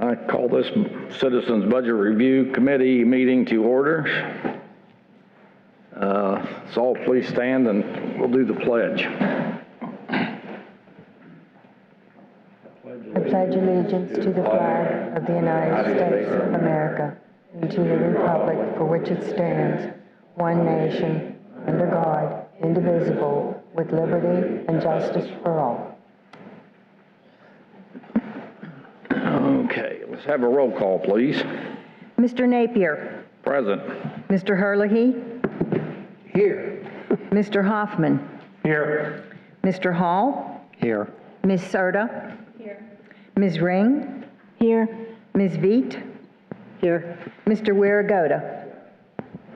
I call this Citizens Budget Review Committee meeting to order. So all please stand and we'll do the pledge. I pledge allegiance to the flag of the United States of America and to the republic for which it stands, one nation, under God, indivisible, with liberty and justice for all. Okay, let's have a roll call, please. Mr. Napier. Present. Mr. Herlihy. Here. Mr. Hoffman. Here. Mr. Hall. Here. Ms. Serta. Here. Ms. Ring. Here. Ms. Veet. Here. Mr. Wiragoda.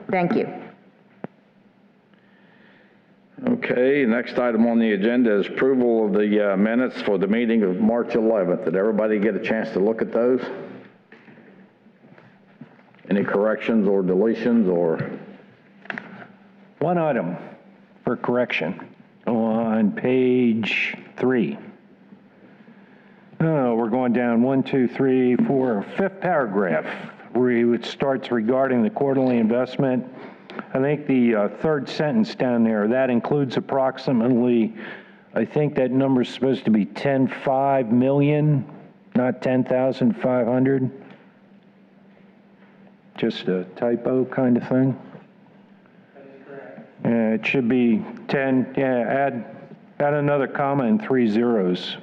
Thank you. Okay, next item on the agenda is approval of the minutes for the meeting of March 11th. Did everybody get a chance to look at those? Any corrections or deletions or? One item for correction on page 3. Oh, we're going down 1, 2, 3, 4, fifth paragraph, where it starts regarding the quarterly investment. I think the third sentence down there, that includes approximately, I think that number is supposed to be 10.5 million, not 10,500. Just a typo kind of thing. It should be 10, yeah, add another comma and 3 zeros.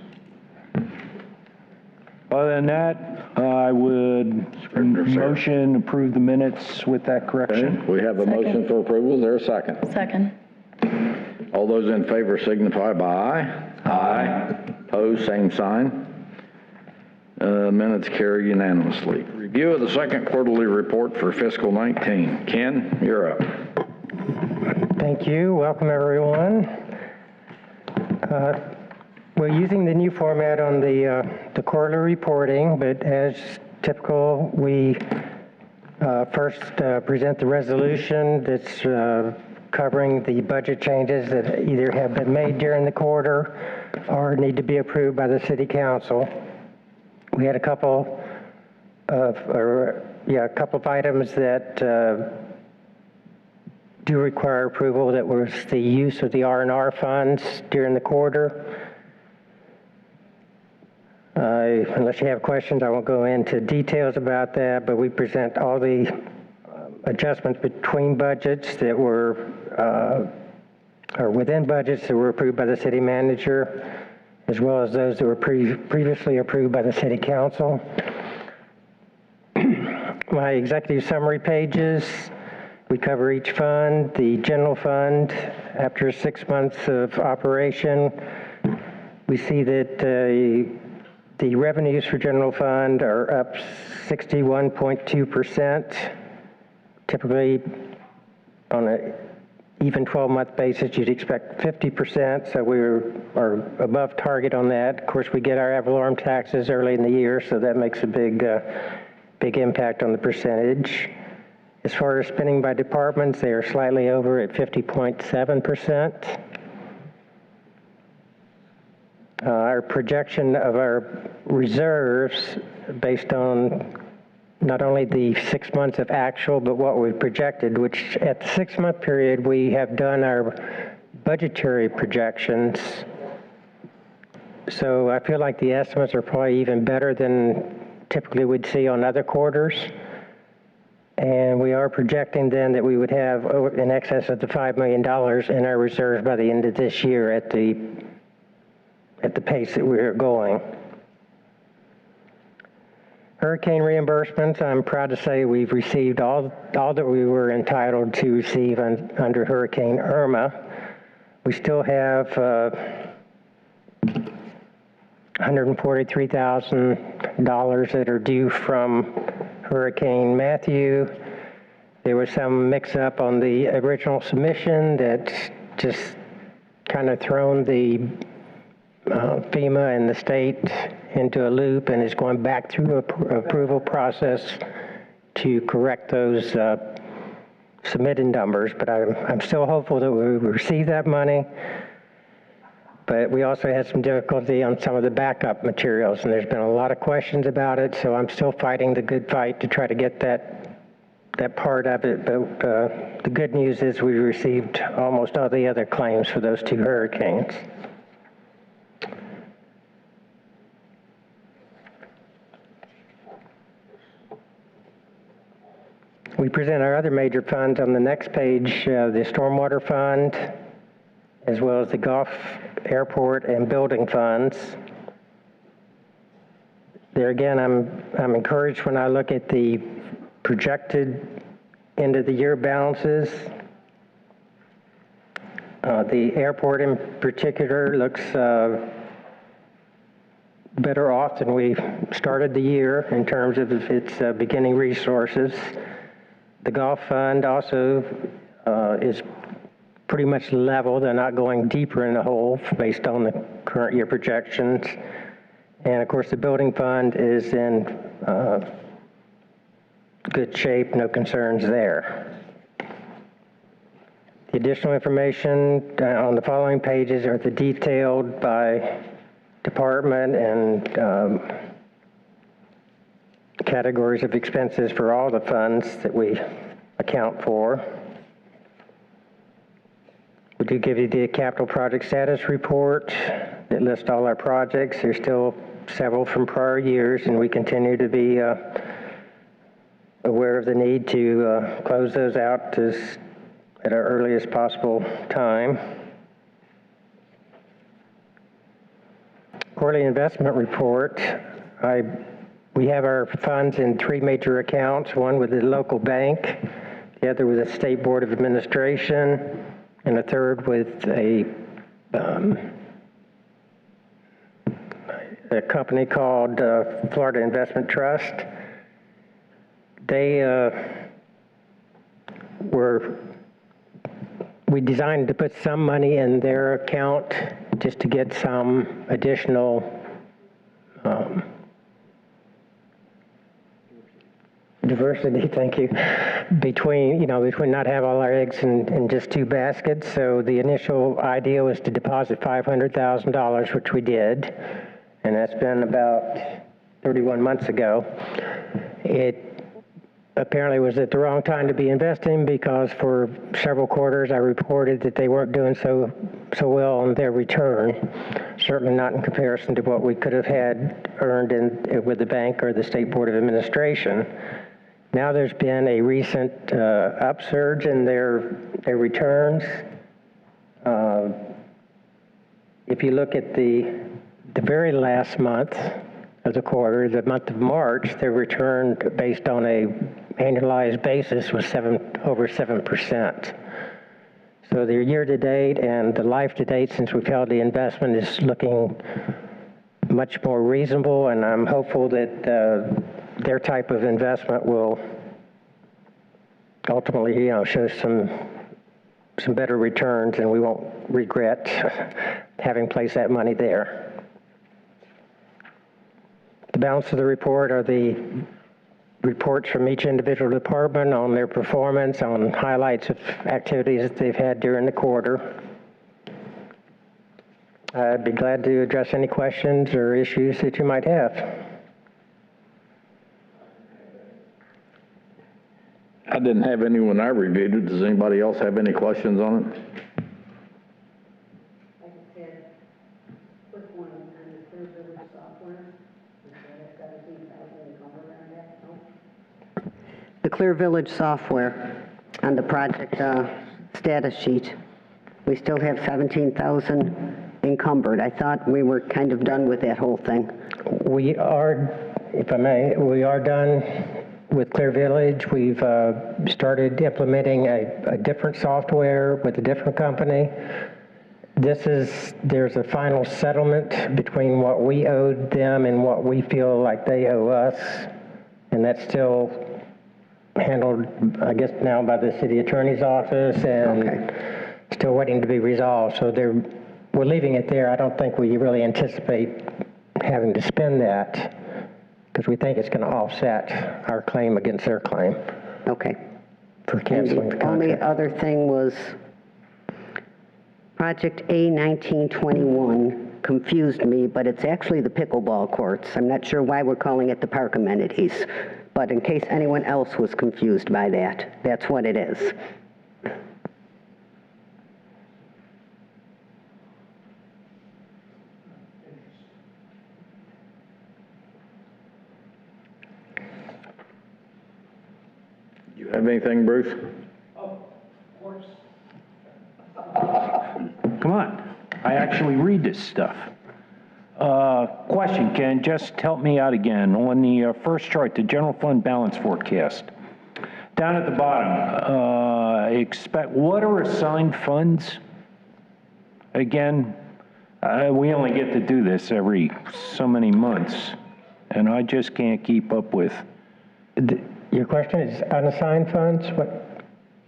Other than that, I would motion approve the minutes with that correction. Okay, we have a motion for approval. Is there a second? Second. All those in favor signify by aye. Aye. Opposed, same sign. Minutes carry unanimously. Review of the second quarterly report for fiscal 19. Ken, you're up. Thank you. Welcome, everyone. We're using the new format on the quarterly reporting, but as typical, we first present the resolution that's covering the budget changes that either have been made during the quarter or need to be approved by the City Council. We had a couple of items that do require approval. That was the use of the R&R funds during the quarter. Unless you have questions, I won't go into details about that, but we present all the adjustments between budgets that were, or within budgets that were approved by the city manager, as well as those that were previously approved by the City Council. My executive summary pages, we cover each fund. The general fund, after 6 months of operation, we see that the revenues for general fund are up 61.2%. Typically, on an even 12-month basis, you'd expect 50%, so we are above target on that. Of course, we get our ad valorem taxes early in the year, so that makes a big impact on the percentage. As far as spending by departments, they are slightly over at 50.7%. Our projection of our reserves budged on not only the 6 months of actual, but what we projected, which at the 6 month period, we have done our budgetary projections. So I feel like the estimates are probably even better than typically we'd see on other quarters. And we are projecting then that we would have in excess of the $5 million in our reserves by the end of this year at the pace that we're going. Hurricane reimbursements, I'm proud to say we've received all that we were entitled to receive under Hurricane Irma. We still have $143,000 that are due from Hurricane Matthew. There was some mix-up on the original submission that's just kind of thrown the FEMA and the state into a loop and is going back through the approval process to correct those submitted numbers. But I'm still hopeful that we will receive that money. But we also had some difficulty on some of the backup materials, and there's been a lot of questions about it, so I'm still fighting the good fight to try to get that part of it. But the good news is we received almost all the other claims for those 2 hurricanes. We present our other major funds on the next page, the Stormwater Fund, as well as the Golf, Airport, and Building Funds. There again, I'm encouraged when I look at the projected end of the year balances. The airport in particular looks better off than we started the year in terms of its beginning resources. The Golf Fund also is pretty much level. They're not going deeper in the hole based on the current year projections. And of course, the Building Fund is in good shape, no concerns there. The additional information on the following pages are detailed by department and categories of expenses for all the funds that we account for. We do give you the capital project status report that lists all our projects. There's still several from prior years, and we continue to be aware of the need to close those out at our earliest possible time. Quarterly investment report. We have our funds in 3 major accounts, one with the local bank, the other with the State Board of Administration, and a third with a company called Florida Investment Trust. We designed to put some money in their account just to get some additional diversity, thank you, between not have all our eggs in just 2 baskets. So the initial idea was to deposit $500,000, which we did, and that's been about 31 months ago. It apparently was at the wrong time to be investing because for several quarters I reported that they weren't doing so well on their return, certainly not in comparison to what we could have had earned with the bank or the State Board of Administration. Now there's been a recent upsurge in their returns. If you look at the very last month of the quarter, the month of March, their return based on a annualized basis was over 7%. So their year-to-date and the life-to-date since we've held the investment is looking much more reasonable, and I'm hopeful that their type of investment will ultimately, show some better returns, and we won't regret having placed that money there. The balance of the report are the reports from each individual department on their performance, on highlights of activities that they've had during the quarter. I'd be glad to address any questions or issues that you might have. I didn't have any when I reviewed it. Does anybody else have any questions on it? I just had a quick one on the Clear Village software. The Clear Village software on the project status sheet, we still have 17,000 encumbered. I thought we were kind of done with that whole thing. We are, if I may, we are done with Clear Village. We've started implementing a different software with a different company. There's a final settlement between what we owed them and what we feel like they owe us, and that's still handled, I guess, now by the city attorney's office, and still waiting to be resolved. So we're leaving it there. I don't think we really anticipate having to spend that, because we think it's going to offset our claim against their claim. Okay. For canceling the only contract. other thing was Project A1921 confused me, but it's actually the pickleball courts. I'm not sure why we're calling it the park amenities, but in case anyone else was confused by that, that's what it is. You have anything, Bruce? Come on, I actually read this stuff. Question, Ken, just help me out again. On the first chart, the general fund balance forecast. Down at the bottom, what are assigned funds? Again, we only get to do this every so many months, and I just can't keep up with. Your question is unassigned funds? What?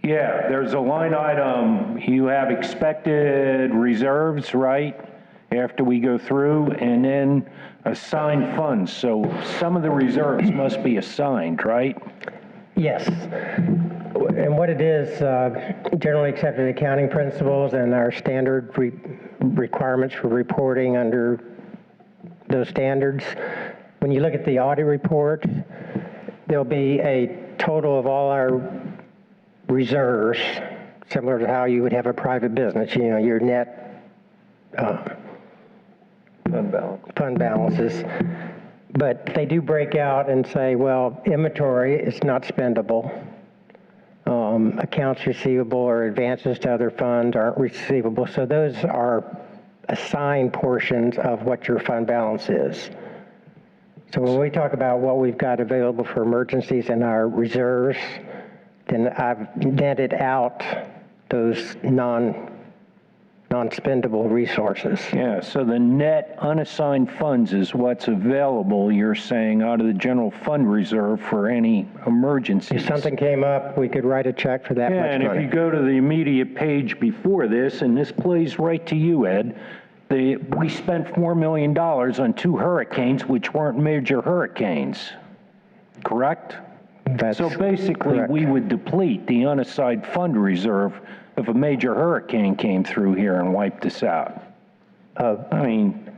Yeah, there's a line item, you have expected reserves, right? After we go through, and then assigned funds. So some of the reserves must be assigned, right? Yes. And what it is, generally accepted accounting principles and our standard requirements for reporting under those standards. When you look at the audit report, there'll be a total of all our reserves, similar to how you would have a private business, you know, your net fund balances. But they do break out and say, well, inventory is not spendable. Accounts receivable or advances to other funds aren't receivable. So those are assigned portions of what your fund balance is. So when we talk about what we've got available for emergencies in our reserves, then I've netted out those non-spendable resources. Yeah, so the net unassigned funds is what's available, you're saying, out of the general fund reserve for any emergencies. If something came up, we could write a check for that Yeah, much and money. if you go to the immediate page before this, and this plays right to you, Ed, we spent $4 million on 2 hurricanes, which weren't major hurricanes, correct? That's So basically, correct. we would deplete the unassigned fund reserve if a major hurricane came through here and wiped us out. I mean,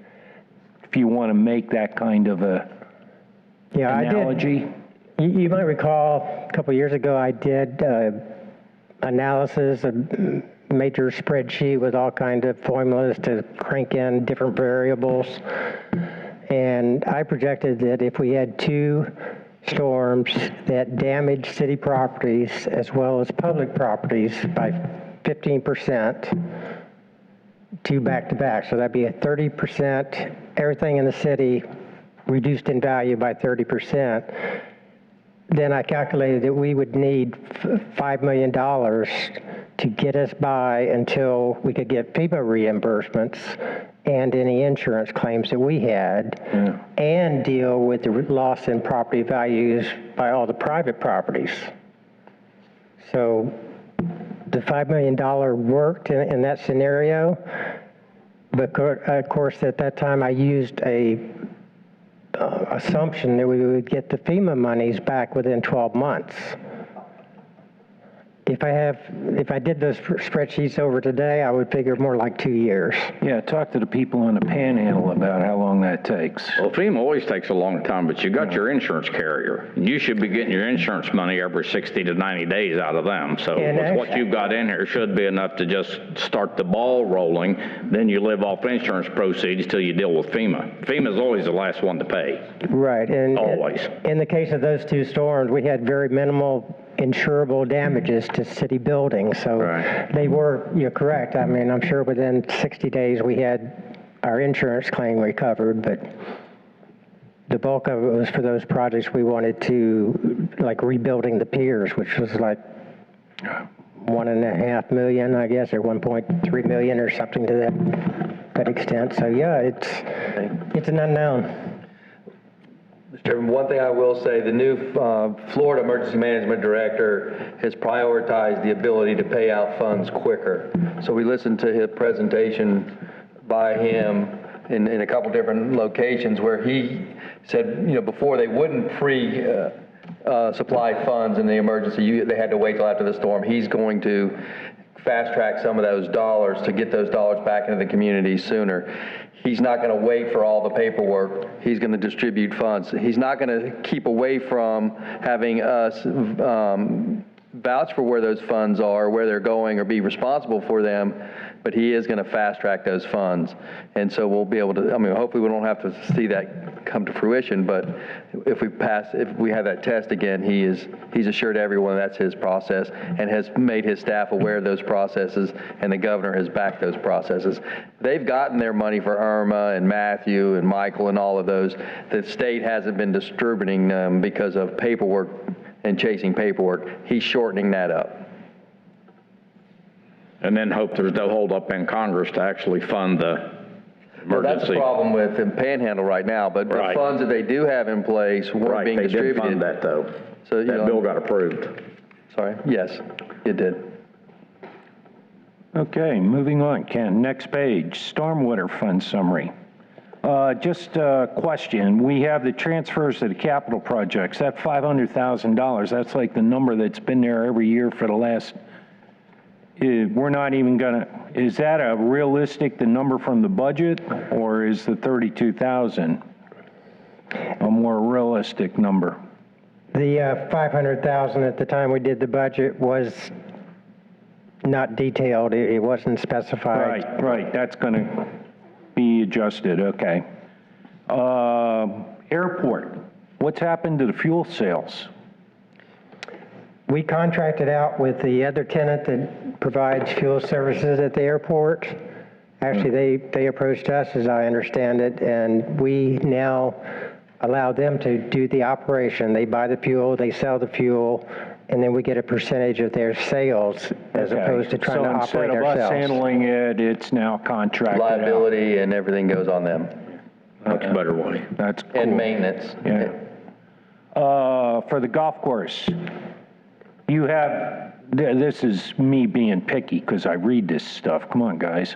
if you want to make that kind of a analogy. You might recall a couple years ago I did analysis, a major spreadsheet with all kinds of formulas to crank in different variables. And I projected that if we had 2 storms that damaged city properties as well as public properties by 15%, 2 back-to-back. So that'd be a 30%, everything in the city reduced in value by 30%. Then I calculated that we would need $5 million to get us by until we could get FEMA reimbursements and any insurance claims that we had, and deal with the loss in property values by all the private properties. So the $5 million worked in that scenario, but of course at that time I used a assumption that we would get the FEMA monies back within 12 months. If I did those spreadsheets over today, I would figure more like 2 years. Yeah, talk to the people on the panhandle about how long that takes. Well, FEMA always takes a long time, but you got your insurance carrier. You should be getting your insurance money every 60 to 90 days out of them. So with what you've got in here should be enough to just start the ball rolling. Then you live off insurance proceeds till you deal with FEMA. FEMA's always the last one to pay. Right. And Always. in the case of those 2 storms, we had very minimal insurable damages to city buildings. So they were, you're correct. I mean, I'm sure within 60 days we had our insurance claim recovered, but the bulk of it was for those projects we wanted to, like rebuilding the piers, which was like $1.5 million, I guess, or 1.3 million or something to that extent. So yeah, it's an unknown. Mr. Chairman, one thing I will say, the new Florida Emergency Management Director has prioritized the ability to pay out funds quicker. So we listened to his presentation by him in a couple different locations where he said, you know, before they wouldn't supply funds in the emergency, they had to wait till after the storm. He's going to fast track some of those dollars to get those dollars back into the community sooner. He's not going to wait for all the paperwork. He's going to distribute funds. He's not going to keep away from having us vouch for where those funds are, where they're going, or be responsible for them, but he is going to fast track those funds. And so we'll be able to, I mean, hopefully we don't have to see that come to fruition, but if we have that test again, he's assured everyone that's his process and has made his staff aware of those processes, and the governor has backed those processes. They've gotten their money for Irma and Matthew and Michael and all of those. The state hasn't been distributing them because of paperwork and chasing paperwork. He's shortening that up. And then hope there's no holdup in Congress to actually fund the Well, that's emergency. the problem with the Panhandle right now, but the Right. funds that they do have in place weren't Right, being they did distributed. fund that though. So, you That know- bill got approved. Sorry, yes, it did. Okay, moving on, Ken. Next page, stormwater fund summary. Just a question. We have the transfers to the capital projects. That $500,000, that's like the number that's been there every year for the last, we're not even gonna, is that a realistic, the number from the budget, or is the 32,000 a more realistic number? The 500,000 at the time we did the budget was not detailed. It wasn't specified. Right, that's gonna be adjusted, okay. Airport, what's happened to the fuel sales? We contracted out with the other tenant that provides fuel services at the airport. Actually, they approached us, as I understand it, and we now allow them to do the operation. They buy the fuel, they sell the fuel, and then we get a percentage of their sales as Okay. opposed to trying to operate So instead of us ourselves. handling it, it's now contracted out. Liability and everything goes on them, Much better way. That's cool. and maintenance. Yeah. For the golf course, you have, this is me being picky because I read this stuff. Come on, guys.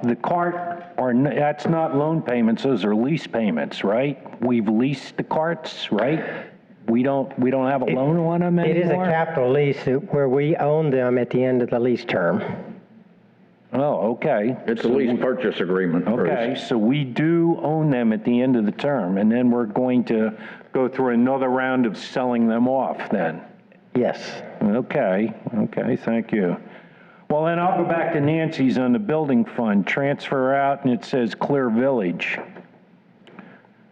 The cart, that's not loan payments, those are lease payments, right? We've leased the carts, right? We don't have a loan on them It is a anymore? capital lease where we own them at the end of the lease term. Oh, okay. It's a lease purchase agreement, Bruce. Okay, so we do own them at the end of the term, and then we're going to go through another round of selling them off then? Yes. Okay, thank you. Well, then I'll go back to Nancy's on the building fund, transfer out, and it says Clear Village.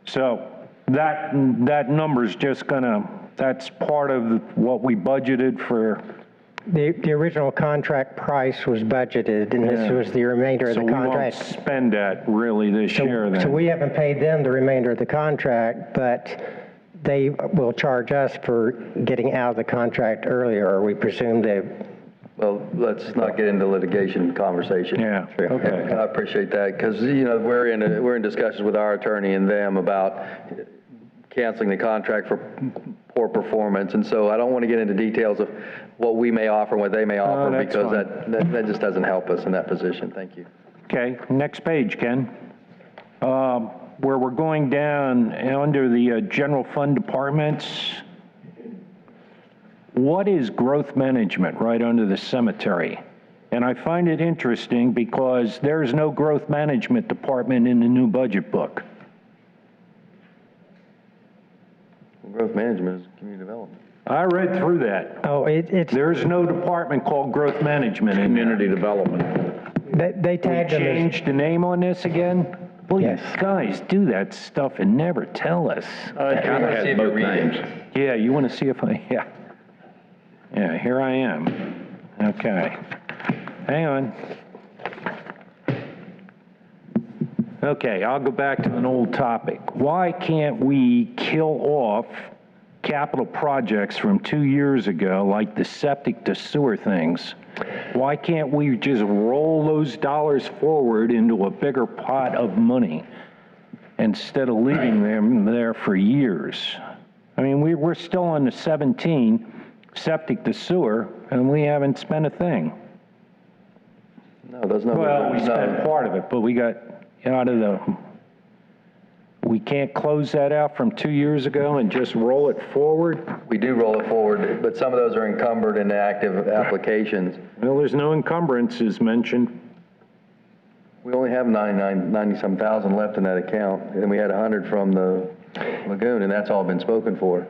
So that number's just gonna, that's part of what we budgeted for. The original contract price was budgeted, and this was the remainder of So the we won't contract. spend that really this year then? So we haven't paid them the remainder of the contract, but they will charge us for getting out of the contract earlier, or we presume they. Well, let's not get into litigation conversation. Yeah, okay. I appreciate that, because, you know, we're in discussions with our attorney and them about canceling the contract for poor performance, and so I don't want to get into details of what we may offer and what they may offer, that's because fine. that just doesn't help us in that position. Thank you. Okay, next page, Ken. Where we're going down under the general fund departments, what is growth management right under the cemetery? And I find it interesting because there's no growth management department in the new budget book. Growth management is community development. I read through that. Oh, it's, There's no department called growth management in there. Community development. they We tagged them as, changed the name on this again? Well, you Yes. guys do that stuff and never tell us. It kind of See had if both you read it. names. Yeah, you want to see if I, yeah. Yeah, here I am. Okay. Hang on. Okay, I'll go back to an old topic. Why can't we kill off capital projects from 2 years ago, like the septic to sewer things? Why can't we just roll those dollars forward into a bigger pot of money instead of leaving them there for years? I mean, we're still on the 17 septic to sewer, and we haven't spent a thing. No, those numbers. Well, we no. spent part of it, but we got out of the, We can't close that out from 2 years ago and just roll it forward? We do roll it forward, but some of those are encumbered in active applications. Well, there's no encumbrances mentioned. We only have 90-some thousand left in that account, and we had 100 from the lagoon, and that's all been spoken for.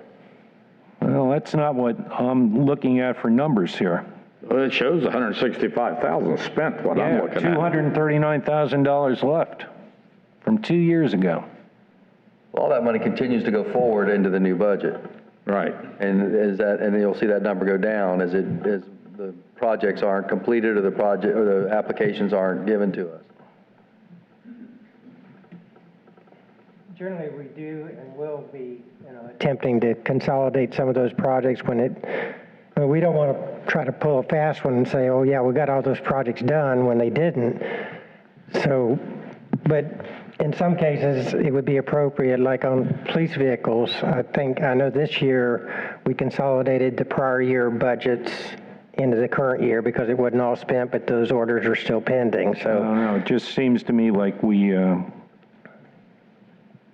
Well, that's not what I'm looking at for numbers here. Well, it shows 165,000 spent, what I'm Yeah, looking at. $239,000 left from 2 years ago. All that money continues to go forward into the new budget. Right. And you'll see that number go down as the projects aren't completed or the applications aren't given to us. Generally, we do and will be, attempting to consolidate some of those projects we don't want to try to pull a fast one and say, oh yeah, we got all those projects done when they didn't. So, but in some cases, it would be appropriate, like on police vehicles. I know this year we consolidated the prior year budgets into the current year because it wasn't all spent, but those orders are still pending. I don't know, it just seems to me like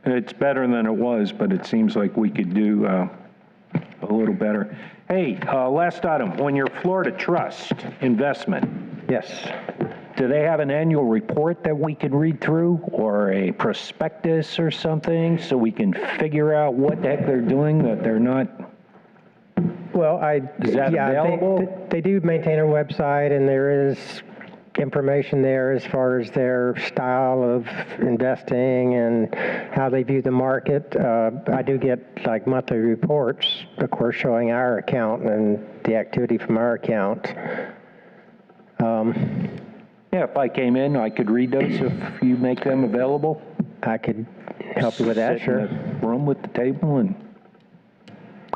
it's better than it was, but it seems like we could do a little better. Hey, last item, on your Florida Trust investment, Yes. do they have an annual report that we could read through, or a prospectus or something, so we can figure out what the heck they're doing that they're not? Well, Is that available? They do maintain a website, and there is information there as far as their style of investing and how they view the market. I do get like monthly reports, of course, showing our account and the activity from our account. Yeah, if I came in, I could read those if you make them available. I could help you with that, Sit sure. in the room with the table and,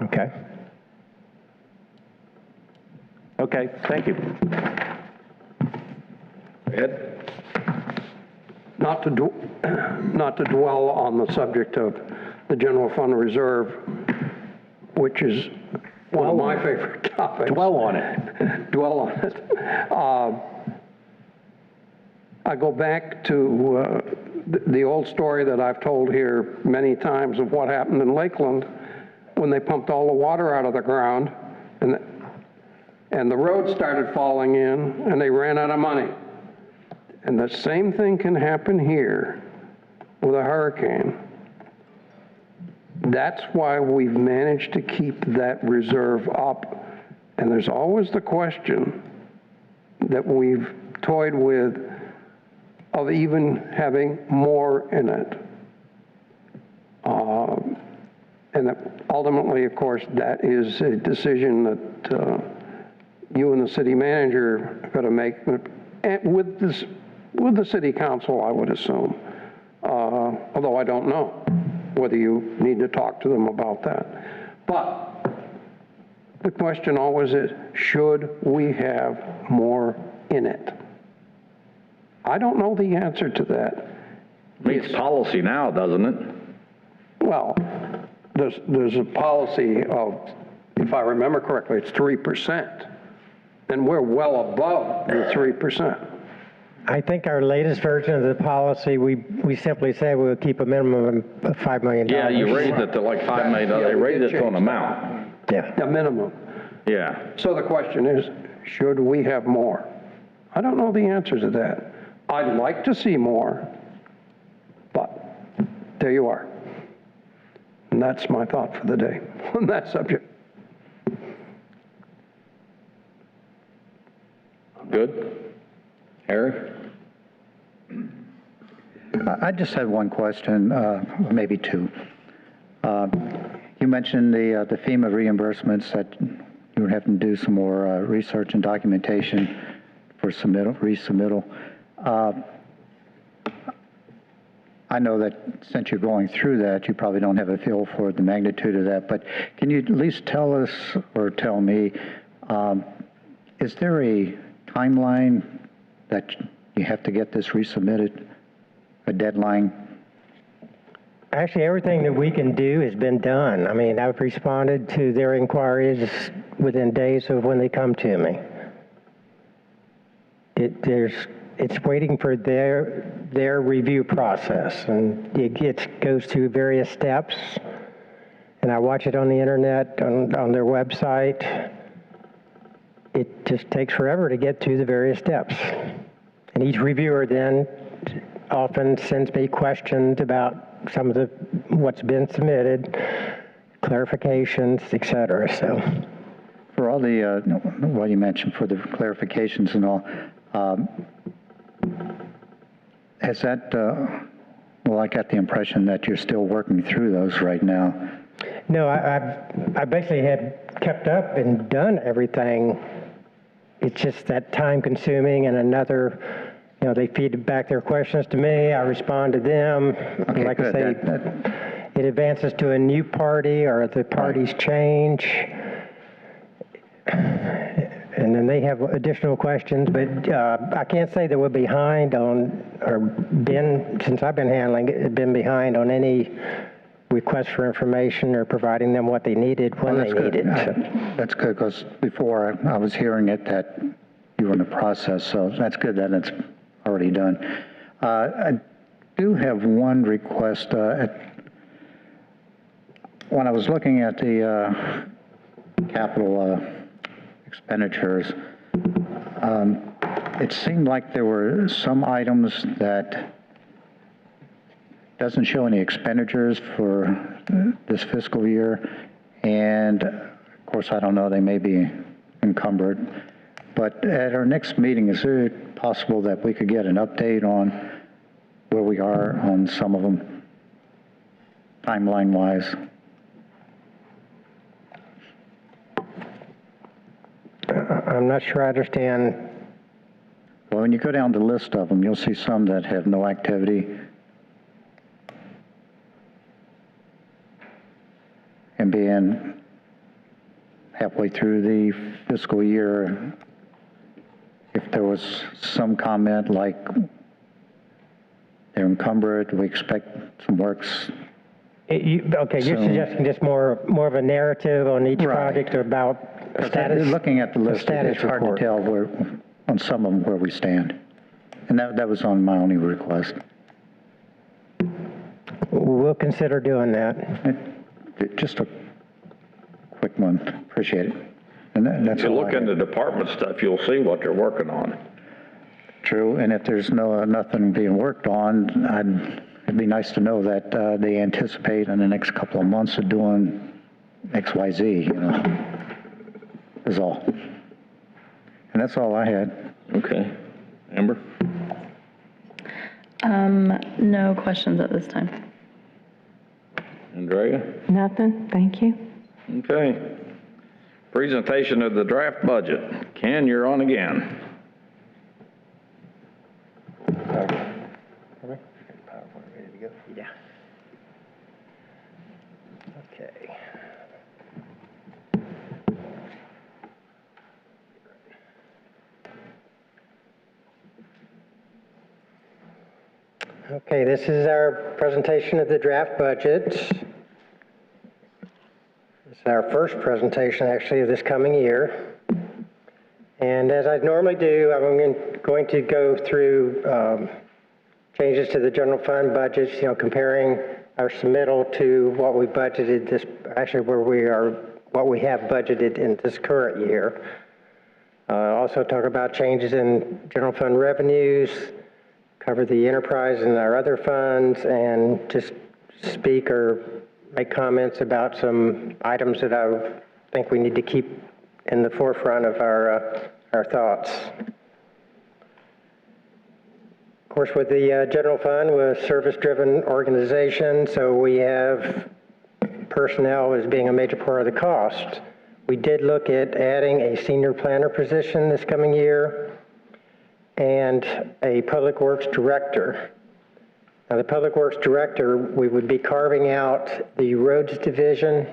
Okay. okay, thank you. Ed? Not to dwell on the subject of the general fund reserve, which is one of my favorite topics. Dwell on it. Dwell on it. I go back to the old story that I've told here many times of what happened in Lakeland when they pumped all the water out of the ground and the roads started falling in and they ran out of money. And the same thing can happen here with a hurricane. That's why we've managed to keep that reserve up. And there's always the question that we've toyed with of even having more in it. And that ultimately, of course, that is a decision that you and the city manager are going to make with the city council, I would assume. Although I don't know whether you need to talk to them about that. But the question always is, should we have more in it? I don't know the answer to that. Meets policy now, doesn't it? Well, there's a policy of, if I remember correctly, it's 3%. And we're well above the 3%. I think our latest version of the policy, we simply say we'll keep a minimum of $5 million. Yeah, you raised it to like $5 million. They raised it to an amount. Yeah. A minimum. Yeah. So the question is, should we have more? I don't know the answer to that. I'd like to see more, but there you are. And that's my thought for the day on that subject. Good? Harry? I just had one question, maybe two. You mentioned the FEMA reimbursements that you were having to do some more research and documentation for resubmittal. I know that since you're going through that, you probably don't have a feel for the magnitude of that, but can you at least tell us or tell me, is there a timeline that you have to get this resubmitted, a deadline? Actually, everything that we can do has been done. I mean, I've responded to their inquiries within days of when they come to me. There's it's waiting for their review process, and it goes through various steps. And I watch it on the internet, on their website. It just takes forever to get through the various steps. And each reviewer then often sends me questions about some of what's been submitted, clarifications, et cetera, so. For all the, what you mentioned for the clarifications and all, has that, well, I got the impression that you're still working through those right now. No, I basically had kept up and done everything. It's just that time consuming and another, they feed back their questions to me, I respond to them. Okay, like good. I say, it advances to a new party or the parties change. And then they have additional questions, but I can't say that we're behind on, since I've been handling it, been behind on any request for information or providing them what they needed when they needed. That's good, because before I was hearing it that you were in the process, so that's good that it's already done. I do have one request. When I was looking at the capital expenditures, it seemed like there were some items that doesn't show any expenditures for this fiscal year, and of course, I don't know, they may be encumbered, but at our next meeting, is it possible that we could get an update on where we are on some of them, timeline-wise? I'm not sure I understand. Well, when you go down the list of them, you'll see some that have no activity. And being halfway through the fiscal year, if there was some comment like they're encumbered, we expect some works. Okay, you're suggesting just more of a narrative on each project about status? Looking at the list, it's hard to report. tell on some of them where we stand. And that was on my only request. We'll consider doing that. Just a quick one. Appreciate it. And that's If you all look I into had. department stuff, you'll see what they're working on. True, and if there's nothing being worked on, it'd be nice to know that they anticipate in the next couple of months of doing X, Y, Z, is all. And that's all I had. Okay. Amber? No questions at this time. Andrea? Nothing, thank you. Okay. Presentation of the draft budget. Ken, you're on again. Yeah. Okay. Okay, this is our presentation of the draft budget. This is our first presentation, actually, of this coming year. And as I normally do, I'm going to go through changes to the general fund budgets, comparing our submittal to what we budgeted what we have budgeted in this current year. Also talk about changes in general fund revenues, cover the enterprise and our other funds, and just speak or make comments about some items that I think we need to keep in the forefront of our thoughts. Of course, with the general fund, we're a service-driven organization, so we have personnel as being a major part of the cost. We did look at adding a senior planner position this coming year and a public works director. Now, the public works director, we would be carving out the roads division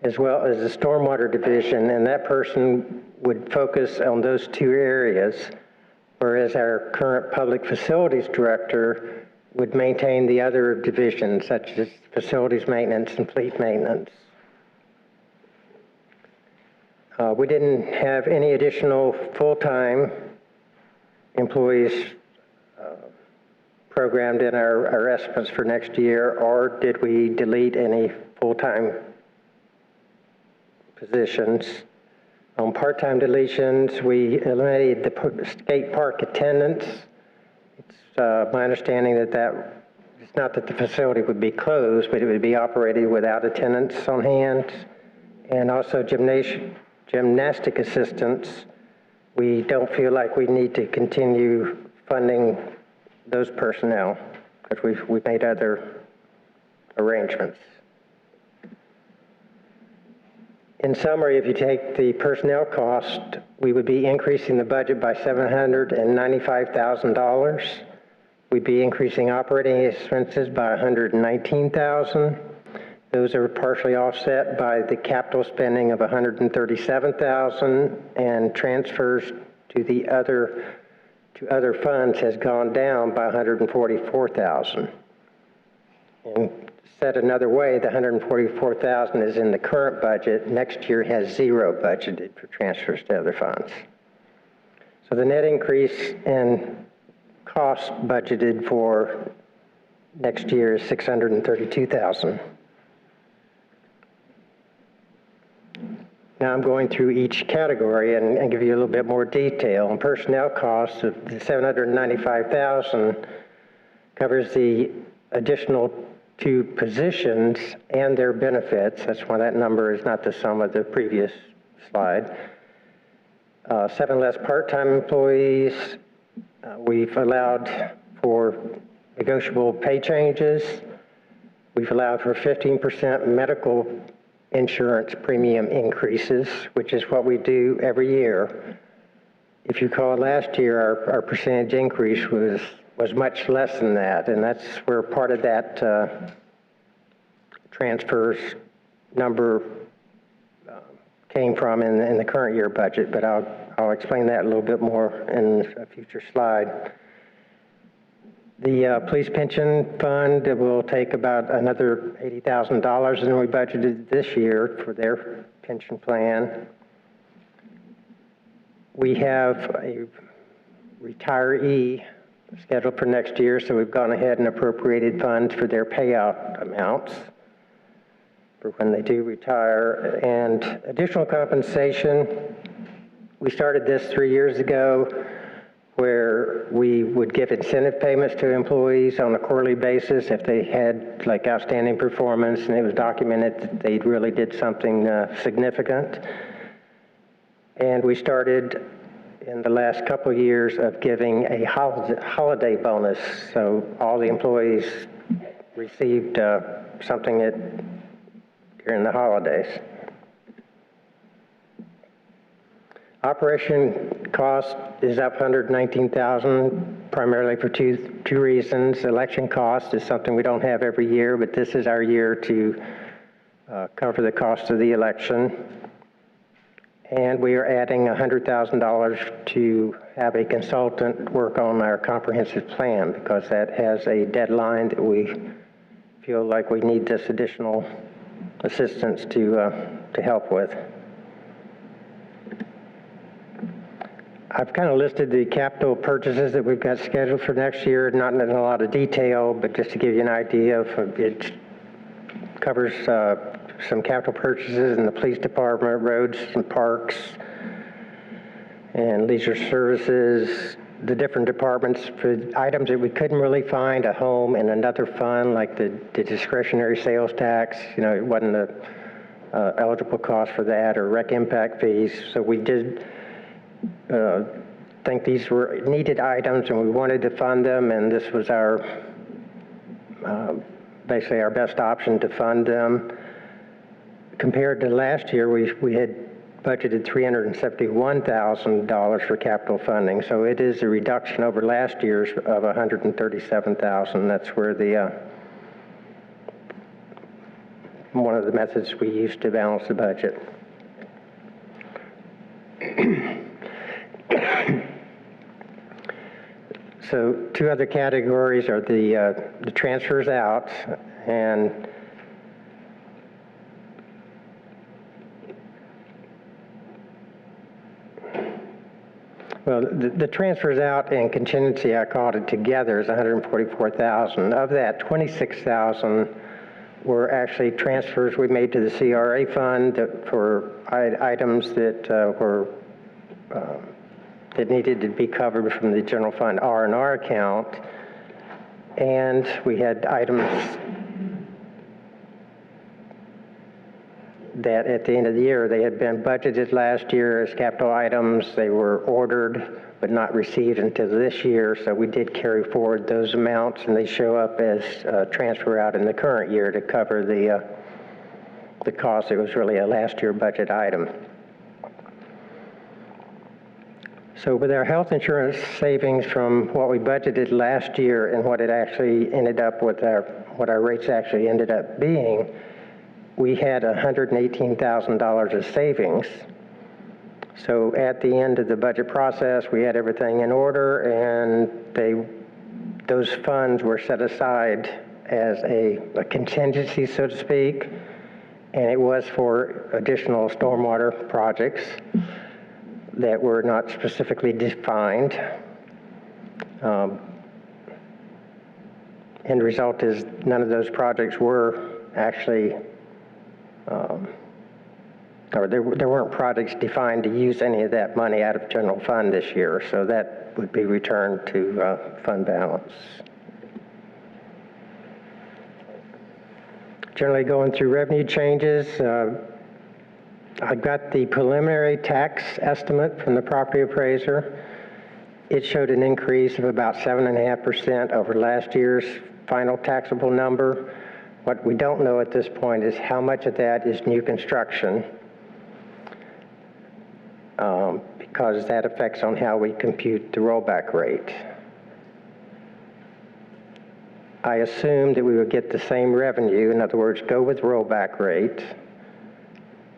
as well as the stormwater division, and that person would focus on those two areas, whereas our current public facilities director would maintain the other divisions, such as facilities maintenance and fleet maintenance. We didn't have any additional full-time employees programmed in our estimates for next year, or did we delete any full-time positions? On part-time deletions, we eliminated the skate park attendants. It's my understanding that it's not that the facility would be closed, but it would be operated without attendants on hand. And also gymnastic assistants, we don't feel like we need to continue funding those personnel because we've made other arrangements. In summary, if you take the personnel cost, we would be increasing the budget by $795,000. We'd be increasing operating expenses by $119,000. Those are partially offset by the capital spending of $137,000, and transfers to other funds has gone down by $144,000. And said another way, the $144,000 is in the current budget. Next year has zero budgeted for transfers to other funds. So the net increase in cost budgeted for next year is $632,000. Now I'm going through each category and give you a little bit more detail. And personnel costs of the $795,000 covers the additional 2 positions and their benefits. That's why that number is not the sum of the previous slide. 7 less part-time employees. We've allowed for negotiable pay changes. We've allowed for 15% medical insurance premium increases, which is what we do every year. If you recall, last year our percentage increase was much less than that, and that's where part of that transfers number came from in the current year budget, but I'll explain that a little bit more in a future slide. The police pension fund will take about another $80,000 than we budgeted this year for their pension plan. We have a retiree scheduled for next year, so we've gone ahead and appropriated funds for their payout amounts for when they do retire. And additional compensation, we started this 3 years ago, where we would give incentive payments to employees on a quarterly basis if they had like outstanding performance and it was documented that they really did something significant. And we started in the last couple of years of giving a holiday bonus. So all the employees received something during the holidays. Operation cost is up $119,000, primarily for two reasons. Election cost is something we don't have every year, but this is our year to cover the cost of the election. And we are adding $100,000 to have a consultant work on our comprehensive plan, because that has a deadline that we feel like we need this additional assistance to help with. I've kind of listed the capital purchases that we've got scheduled for next year, not in a lot of detail, but just to give you an idea of it covers some capital purchases in the police department, roads and parks, and leisure services, the different departments for items that we couldn't really find a home in another fund, like the discretionary sales tax. You know, it wasn't a eligible cost for that, or rec impact fees. So we did think these were needed items and we wanted to fund them, and this was our basically our best option to fund them. Compared to last year, we had budgeted $371,000 for capital funding, so it is a reduction over last year's of $137,000. That's where the one of the methods we used to balance the budget. So 2 other categories are the transfers out, and Well, the transfers out and contingency, I called it together, is 144,000. Of that, 26,000 were actually transfers we made to the CRA fund for items that that needed to be covered from the general fund R&R account. And we had items that at the end of the year, they had been budgeted last year as capital items. They were ordered but not received until this year, so we did carry forward those amounts, and they show up as transfer out in the current year to cover the cost. It was really a last year budget item. So with our health insurance savings from what we budgeted last year and what it actually ended up with, what our rates actually ended up being, we had $118,000 of savings. So at the end of the budget process, we had everything in order, and those funds were set aside as a contingency, so to speak, and it was for additional stormwater projects that were not specifically defined. End result is none of those projects were actually or there weren't projects defined to use any of that money out of general fund this year, so that would be returned to fund balance. Generally going through revenue changes, I got the preliminary tax estimate from the property appraiser. It showed an increase of about 7.5% over last year's final taxable number. What we don't know at this point is how much of that is new construction, because that affects on how we compute the rollback rate. I assumed that we would get the same revenue, in other words, go with rollback rate,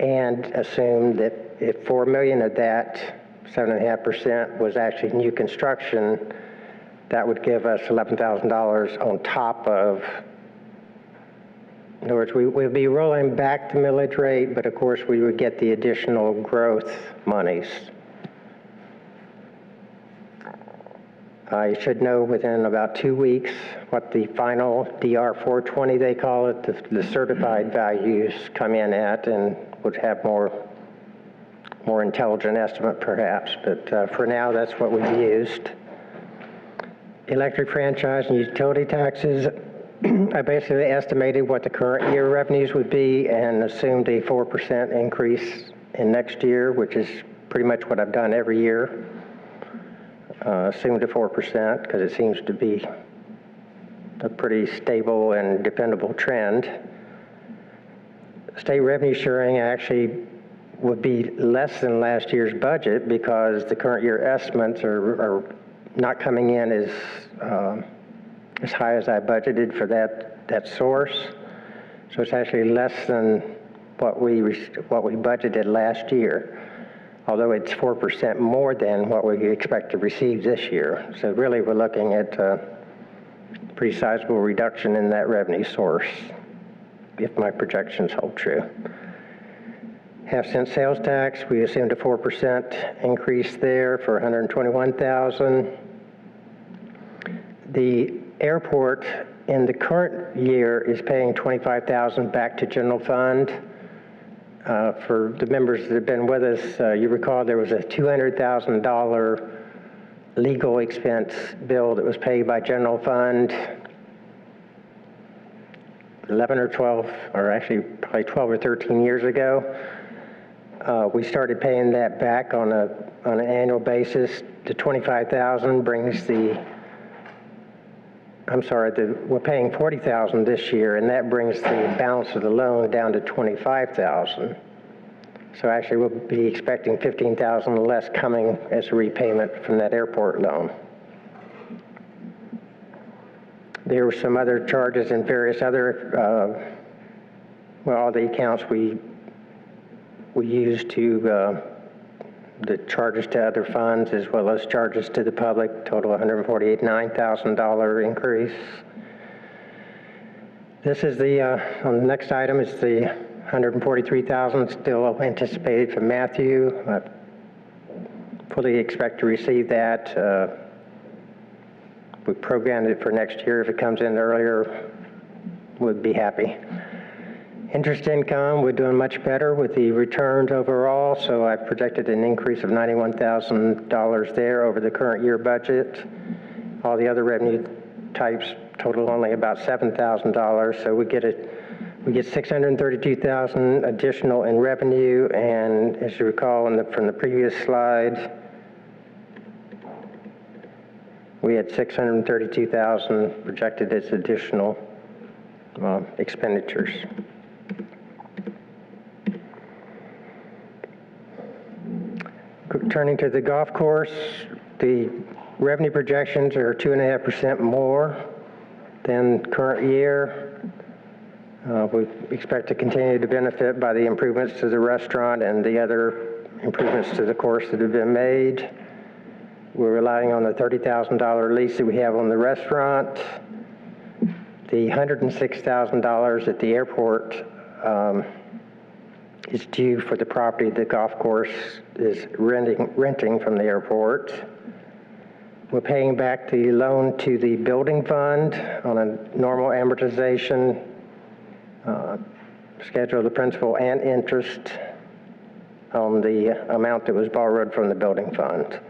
and assume that if 4 million of that 7.5% was actually new construction, that would give us $11,000 on top of. In other words, we'll be rolling back the millage rate, but of course we would get the additional growth monies. I should know within about 2 weeks what the final DR 420, they call it, the certified values come in at, and would have more intelligent estimate perhaps, but for now that's what we've used. Electric franchise and utility taxes, I basically estimated what the current year revenues would be and assumed a 4% increase in next year, which is pretty much what I've done every year. Assumed a 4% because it seems to be a pretty stable and dependable trend. State revenue sharing actually would be less than last year's budget because the current year estimates are not coming in as high as I budgeted for that source. So it's actually less than what we budgeted last year, although it's 4% more than what we expect to receive this year. So really we're looking at a pretty sizable reduction in that revenue source if my projections hold true. Half-cent sales tax, we assumed a 4% increase there for $121,000. The airport in the current year is paying $25,000 back to general fund. For the members that have been with us, you recall there was a $200,000 legal expense bill that was paid by general fund 11 or 12, or actually probably 12 or 13 years ago. We started paying that back on an annual basis. The $25,000 brings we're paying $40,000 this year, and that brings the balance of the loan down to $25,000. So actually we'll be expecting $15,000 less coming as a repayment from that airport loan. There were some other charges and various other, all the accounts we used to the charges to other funds as well as charges to the public, total $149,000 increase. This is on the next item is the $143,000 still anticipated from Matthew. fully expect to receive that. We programmed it for next year. If it comes in earlier, we'd be happy. Interest income, we're doing much better with the returns overall, so I've projected an increase of $91,000 there over the current year budget. All the other revenue types total only about $7,000, so we get $632,000 additional in revenue, and as you recall from the previous slide, we had $632,000 projected as additional expenditures. Turning to the golf course, the revenue projections are 2.5% more than current year. We expect to continue to benefit by the improvements to the restaurant and the other improvements to the course that have been made. We're relying on the $30,000 lease that we have on the restaurant. The $106,000 at the airport is due for the property the golf course is renting from the airport. We're paying back the loan to the building fund on a normal amortization schedule, the principal and interest on the amount that was borrowed from the building fund.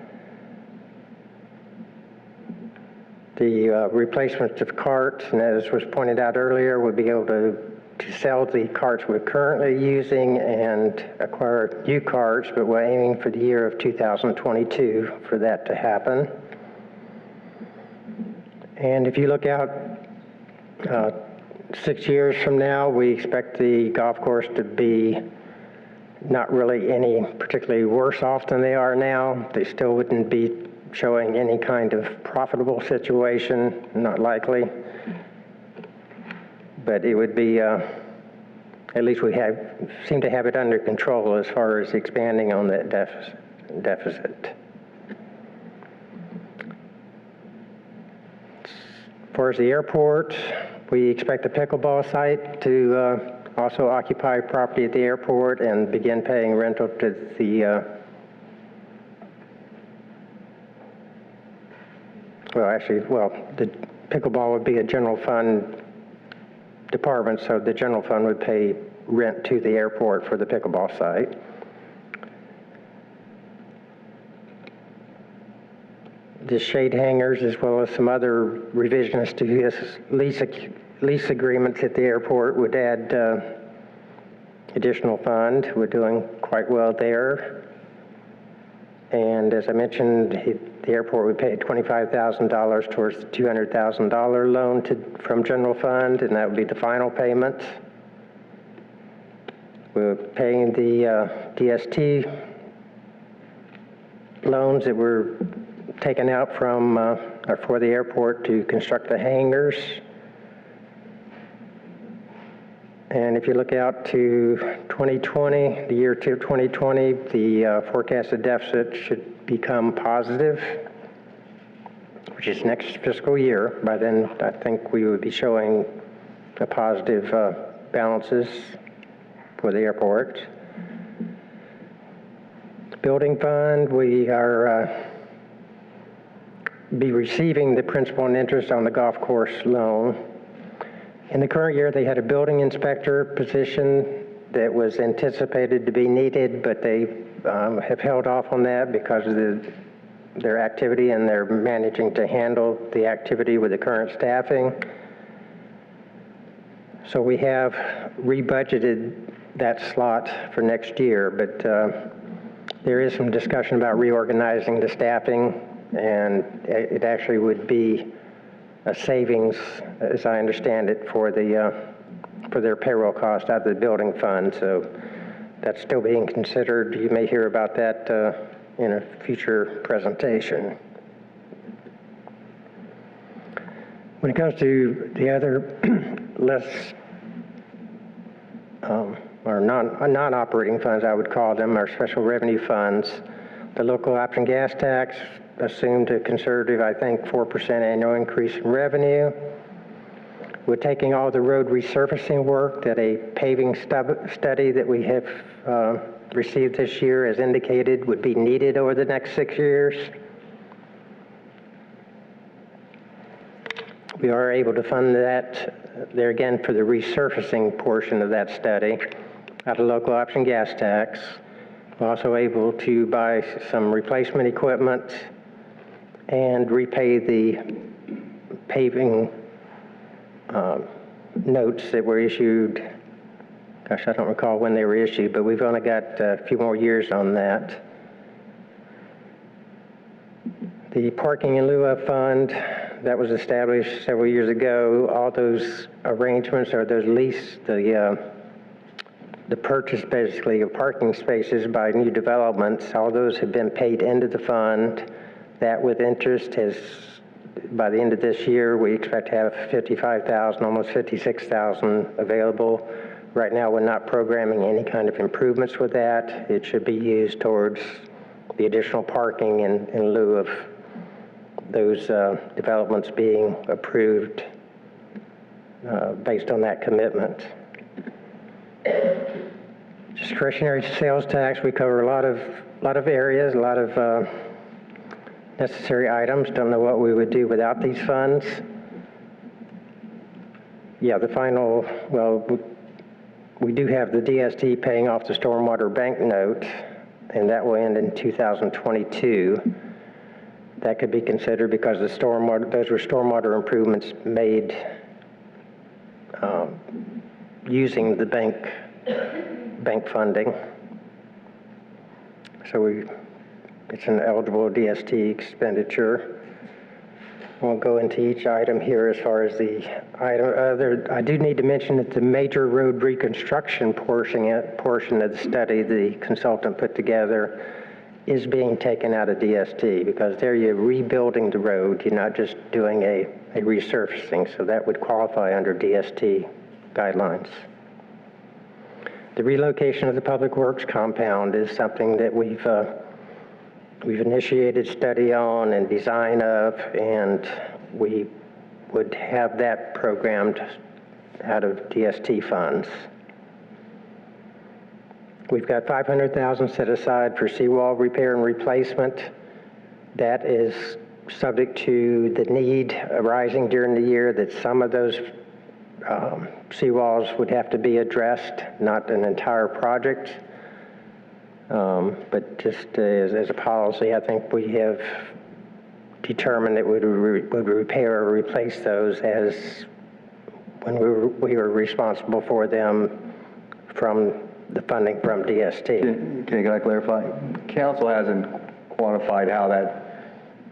The replacement of carts, and as was pointed out earlier, we'll be able to sell the carts we're currently using and acquire new carts, but we're aiming for the year of 2022 for that to happen. And if you look out 6 years from now, we expect the golf course to be not really any particularly worse off than they are now. They still wouldn't be showing any kind of profitable situation, not likely. But it would be, at least we seem to have it under control as far as expanding on that deficit. As far as the airport, we expect the pickleball site to also occupy property at the airport and begin paying rental to the the pickleball would be a general fund department, so the general fund would pay rent to the airport for the pickleball site. The shade hangers, as well as some other revisions to this lease agreements at the airport, would add additional fund. We're doing quite well there. And as I mentioned, the airport would pay $25,000 towards the $200,000 loan from general fund, and that would be the final payment. We're paying the DST loans that were taken out from or for the airport to construct the hangars. And if you look out to 2020, the year to 2020, the forecasted deficit should become positive, which is next fiscal year. By then, I think we would be showing a positive balances for the airport. Building fund, we are be receiving the principal and interest on the golf course loan. In the current year, they had a building inspector position that was anticipated to be needed, but they have held off on that because of their activity, and they're managing to handle the activity with the current staffing. So we have rebudgeted that slot for next year, but there is some discussion about reorganizing the staffing, and it actually would be a savings, as I understand it, for their payroll cost out of the building fund. So that's still being considered. You may hear about that in a future presentation. When it comes to the other less or non-operating funds, I would call them, our special revenue funds, the local option gas tax assumed a conservative, I think, 4% annual increase in revenue. We're taking all the road resurfacing work that a paving study that we have received this year, as indicated, would be needed over the next 6 years. We are able to fund that, there again, for the resurfacing portion of that study out of local option gas tax. We're also able to buy some replacement equipment and repay the paving notes that were issued. Gosh, I don't recall when they were issued, but we've only got a few more years on that. The parking in lieu of fund that was established several years ago, all those arrangements or those lease, the purchase basically of parking spaces by new developments, all those have been paid into the fund. That with interest has, by the end of this year, we expect to have 55,000, almost 56,000 available. Right now, we're not programming any kind of improvements with that. It should be used towards the additional parking in lieu of those developments being approved based on that commitment. Discretionary sales tax, we cover a lot of areas, a lot of necessary items. Don't know what we would do without these funds. Yeah, the final, well, we do have the DST paying off the stormwater bank note, and that will end in 2022. That could be considered because the stormwater, those were stormwater improvements made using the bank funding. So it's an eligible DST expenditure. I won't go into each item here as far as the item. I do need to mention that the major road reconstruction portion of the study the consultant put together is being taken out of DST because there you're rebuilding the road. You're not just doing a resurfacing, so that would qualify under DST guidelines. The relocation of the Public Works compound is something that we've initiated study on and design of, and we would have that programmed out of DST funds. We've got $500,000 set aside for seawall repair and replacement. That is subject to the need arising during the year that some of those seawalls would have to be addressed, not an entire project. But just as a policy, I think we have determined that we would repair or replace those as when we were responsible for them from the funding from DST. Can I clarify? Council hasn't quantified how that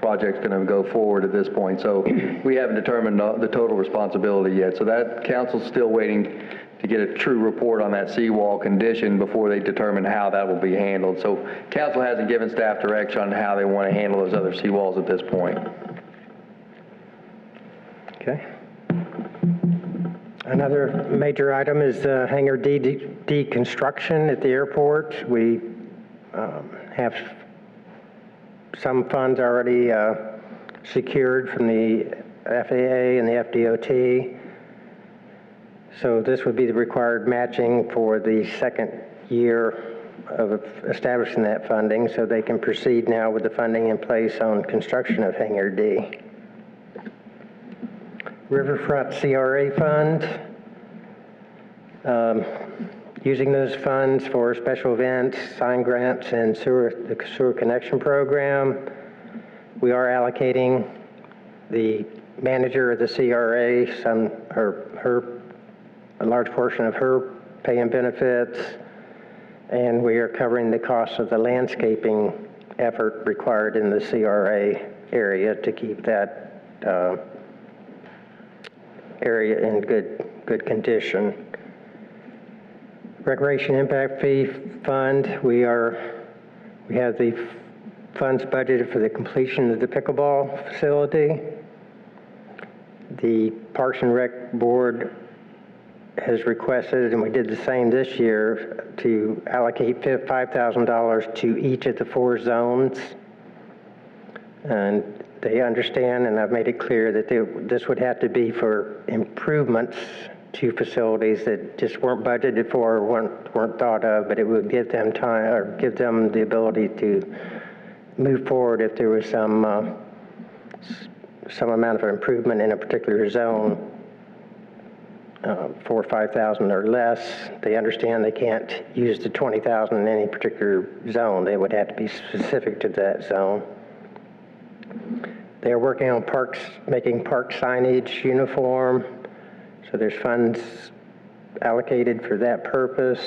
project's going to go forward at this point, so we haven't determined the total responsibility yet. So that council's still waiting to get a true report on that seawall condition before they determine how that will be handled. So council hasn't given staff direction on how they want to handle those other seawalls at this point. Okay. Another major item is hangar deconstruction at the airport. We have some funds already secured from the FAA and the FDOT. So this would be the required matching for the second year of establishing that funding, so they can proceed now with the funding in place on construction of Hangar D. Riverfront CRA Fund, using those funds for special events, sign grants, and the sewer connection program. We are allocating the manager of the CRA a large portion of her pay and benefits, and we are covering the cost of the landscaping effort required in the CRA area to keep that area in good condition. Recreation Impact Fee Fund, we have the funds budgeted for the completion of the pickleball facility. The Parks and Rec Board has requested, and we did the same this year, to allocate $5,000 to each of the 4 zones. And they understand, and I've made it clear that this would have to be for improvements two facilities that just weren't budgeted for, or weren't thought of, but it would give them time, or give them the ability to move forward if there was some amount of improvement in a particular zone, 4,000 or 5,000 or less. They understand they can't use the 20,000 in any particular zone. They would have to be specific to that zone. They're working on parks, making park signage uniform. So there's funds allocated for that purpose.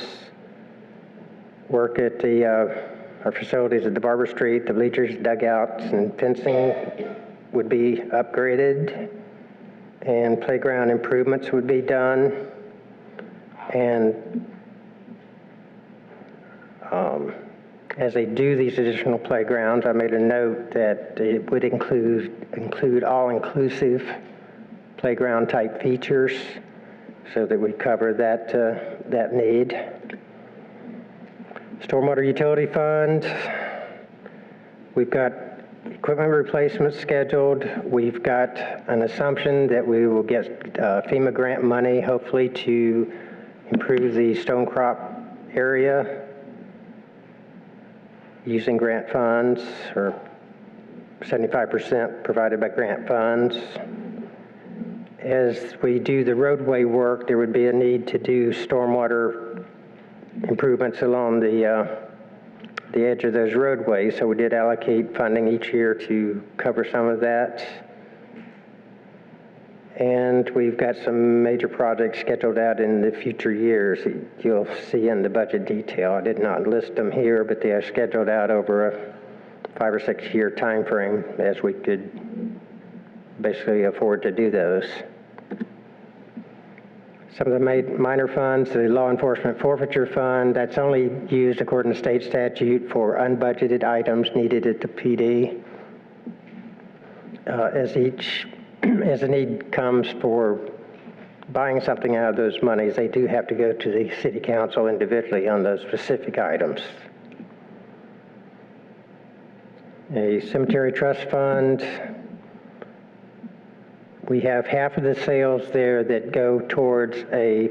Work at our facilities at the Barber Street, the bleachers, dugouts, and fencing would be upgraded, and playground improvements would be done. And as they do these additional playgrounds, I made a note that it would include all-inclusive playground type features, so that we cover that need. Stormwater utility fund, we've got equipment replacements scheduled. We've got an assumption that we will get FEMA grant money, hopefully, to improve the stone crop area using grant funds, or 75% provided by grant funds. As we do the roadway work, there would be a need to do stormwater improvements along the edge of those roadways, so we did allocate funding each year to cover some of that. And we've got some major projects scheduled out in the future years that you'll see in the budget detail. I did not list them here, but they are scheduled out over a 5 or 6 year time frame, as we could basically afford to do those. Some of the minor funds, the law enforcement forfeiture fund, that's only used according to state statute for unbudgeted items needed at the PD. As a need comes for buying something out of those monies, they do have to go to the city council individually on those specific items. A cemetery trust fund, we have half of the sales there that go towards a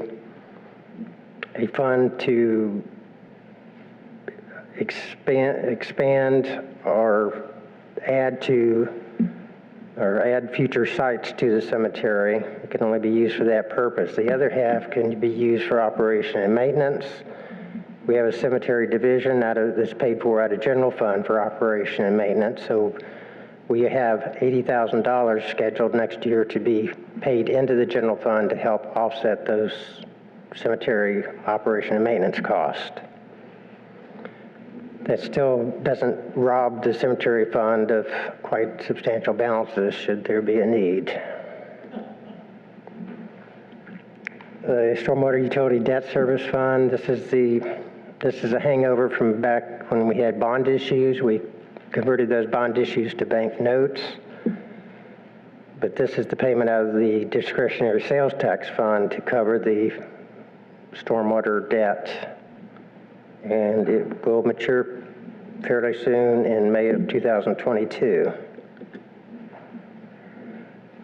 fund to expand or add future sites to the cemetery. It can only be used for that purpose. The other half can be used for operation and maintenance. We have a cemetery division that's paid for out of general fund for operation and maintenance. So we have $80,000 scheduled next year to be paid into the general fund to help offset those cemetery operation and maintenance costs. That still doesn't rob the cemetery fund of quite substantial balances should there be a need. The stormwater utility debt service fund, this is a hangover from back when we had bond issues. We converted those bond issues to bank notes. But this is the payment out of the discretionary sales tax fund to cover the stormwater debt. And it will mature fairly soon in May of 2022.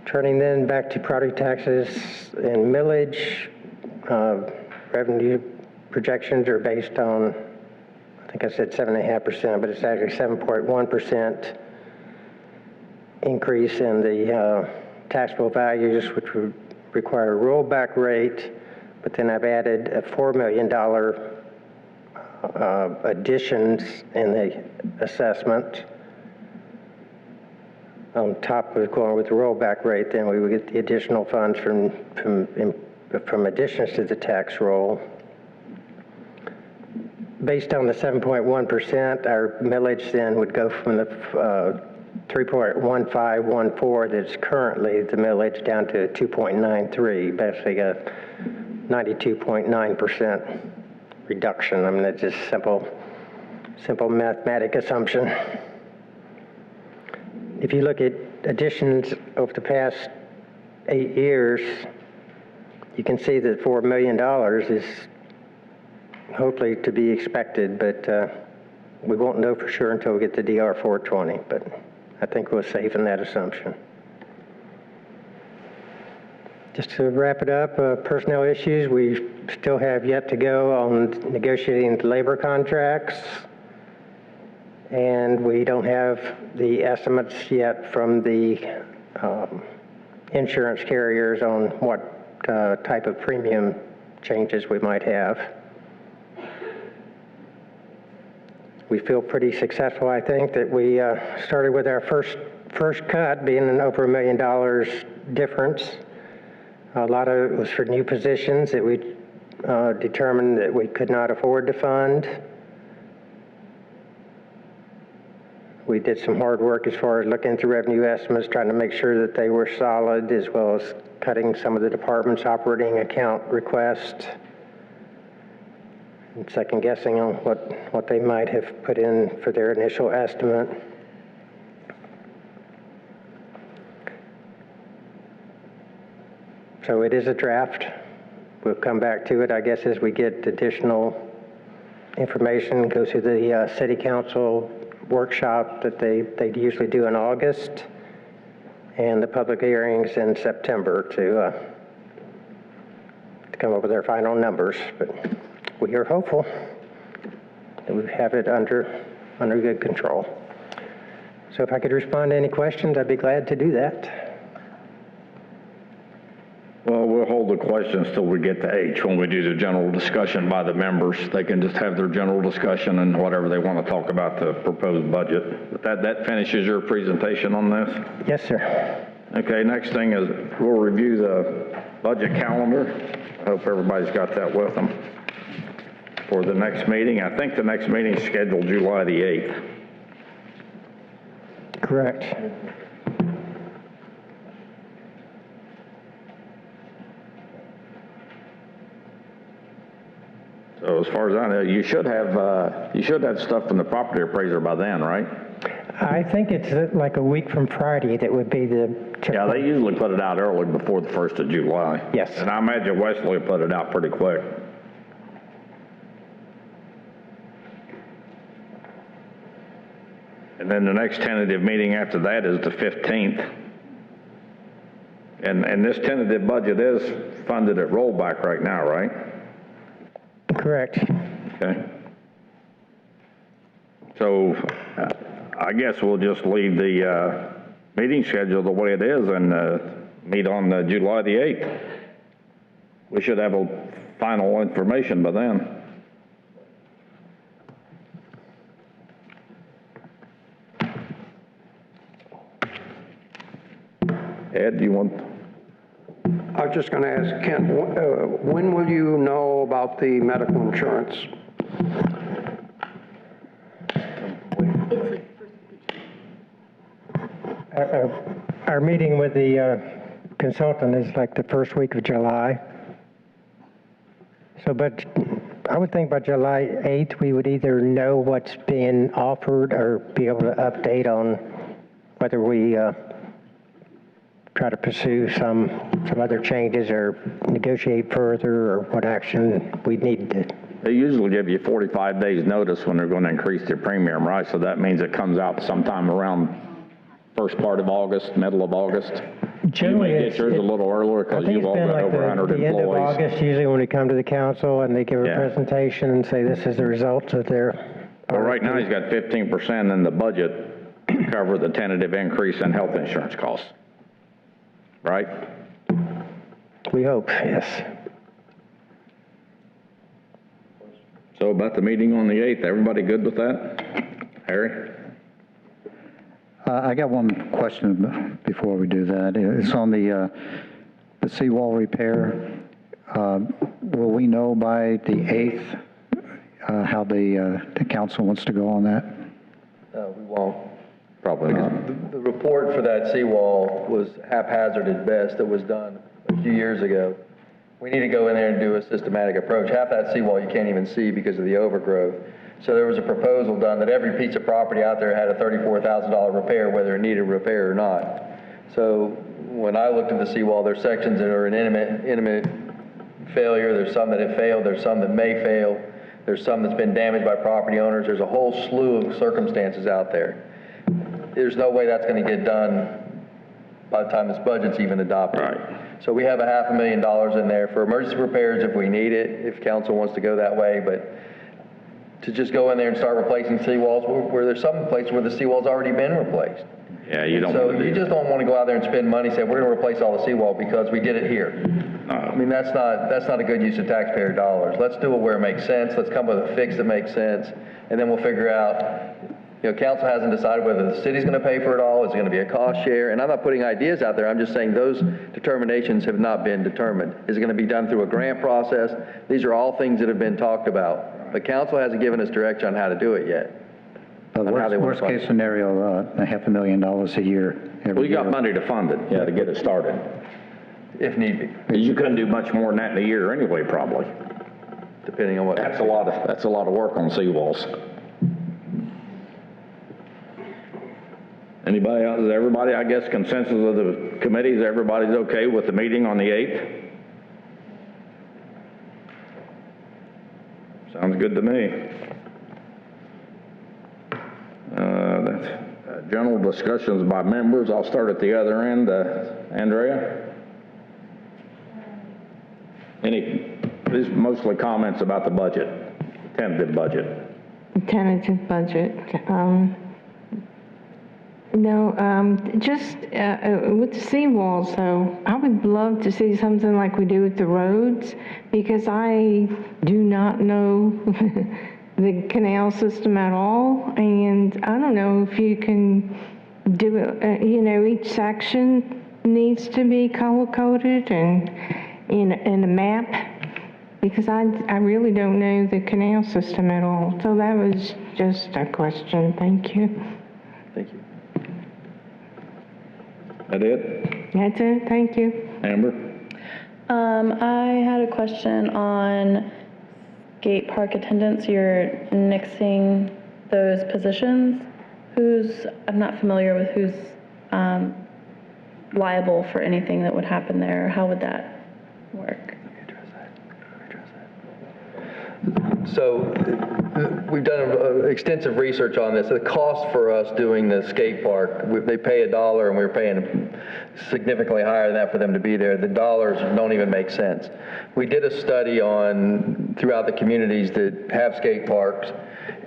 Turning then back to property taxes and millage, revenue projections are based on, I think I said 7.5%, but it's actually 7.1% increase in the taxable values, which would require a rollback rate. But then I've added a $4 million additions in the assessment. On top of going with the rollback rate, then we would get the additional funds from additions to the tax roll. Based on the 7.1%, our millage then would go from the 3.1514 that's currently the millage down to 2.93, basically a 92.9% reduction. I mean, that's just simple mathematic assumption. If you look at additions over the past 8 years, you can see that $4 million is hopefully to be expected, but we won't know for sure until we get the DR 420, but I think we're safe in that assumption. Just to wrap it up, personnel issues, we still have yet to go on negotiating the labor contracts. And we don't have the estimates yet from the insurance carriers on what type of premium changes we might have. We feel pretty successful, I think, that we started with our first cut being an over $1 million difference. A lot of it was for new positions that we determined that we could not afford to fund. We did some hard work as far as looking through revenue estimates, trying to make sure that they were solid, as well as cutting some of the department's operating account requests and second guessing on what they might have put in for their initial estimate. So it is a draft. We'll come back to it, I guess, as we get additional information, go through the city council workshop that they usually do in August, and the public hearings in September to come up with their final numbers. But we are hopeful that we have it under good control. So if I could respond to any questions, I'd be glad to do that. Well, we'll hold the questions till we get to H. When we do the general discussion by the members, they can just have their general discussion and whatever they want to talk about the proposed budget. But that finishes your presentation on this? Yes, sir. Okay, next thing is we'll review the budget calendar. I hope everybody's got that with them for the next meeting. I think the next meeting is scheduled July the 8th. Correct. So as far as I know, you should have stuff from the property appraiser by then, right? I think it's like a week from Friday that would be the typical. Yeah, they usually put it out early before the 1st of July. Yes. And I imagine Wesley will put it out pretty quick. And then the next tentative meeting after that is the 15th. And this tentative budget is funded at rollback right now, right? Correct. Okay. So I guess we'll just leave the meeting schedule the way it is and meet on July the 8th. We should have a final information by then. Ed, do you want? I was just going to ask Kent, when will you know about the medical insurance? Our meeting with the consultant is like the first week of July. So, but I would think by July 8th, we would either know what's being offered or be able to update on whether we try to pursue some other changes or negotiate further or what action we need to. They usually give you 45 days notice when they're going to increase their premium, right? So that means it comes out sometime around first part of August, middle of August. Generally, you may get yours a little earlier because you've all got over 100 the end of employees. August, usually when we come to the council and they give a presentation and say this is the results of their. Well, right now he's got 15% in the budget to cover the tentative increase in health insurance costs. Right? We hope, yes. So about the meeting on the 8th, everybody good with that? Harry? I got one question before we do that. It's on the seawall repair. Will we know by the 8th how the council wants to go on that? No, we won't. Probably not. The report for that seawall was haphazard at best. That was done a few years ago. We need to go in there and do a systematic approach. Half that seawall you can't even see because of the overgrowth. So there was a proposal done that every piece of property out there had a $34,000 repair, whether it needed repair or not. So when I looked at the seawall, there's sections that are in intimate failure. There's some that have failed. There's some that may fail. There's some that's been damaged by property owners. There's a whole slew of circumstances out there. There's no way that's going to get done by the time this budget's even adopted. Right. So we have $500,000 in there for emergency repairs if we need it, if council wants to go that way, but to just go in there and start replacing seawalls where there's some places where the seawall's already been replaced. Yeah, you don't So want to you do just don't want to go out there and spend money saying, we're going to replace all the seawall because we did it here. I mean, that's not a good use of taxpayer dollars. Let's do it where it makes sense. Let's come with a fix that makes sense, and then we'll figure out, council hasn't decided whether the city's going to pay for it all, is it going to be a cost share, and I'm not putting ideas out there, I'm just saying those determinations have not been determined. Is it going to be done through a grant process? These are all things that have been talked about, but council hasn't given us direction on how to do it yet. The worst case scenario, $500,000 a year. We got money to fund it, yeah, to get it started. If need be. You couldn't do much more than that in a year anyway, probably. Depending on what. That's a lot of work on seawalls. Anybody else? Is everybody, I guess, consensus of the committees, everybody's okay with the meeting on the 8th? Sounds good to me. General discussions by members. I'll start at the other end. Andrea? These are mostly comments about the budget, tentative budget. Tentative budget. Just with the seawalls, though, I would love to see something like we do with the roads, because I do not know the canal system at all, and I don't know if you can do it, each section needs to be color-coded and in a map, because I really don't know the canal system at all. So that was just a question. Thank you. Thank you. That it? That's it. Thank you. Amber? I had a question on skate park attendants. You're nixing those positions. I'm not familiar with who's liable for anything that would happen there. How would that work? So we've done extensive research on this. The cost for us doing the skate park, they pay $1 and we're paying significantly higher than that for them to be there. The dollars don't even make sense. We did a study on throughout the communities that have skate parks,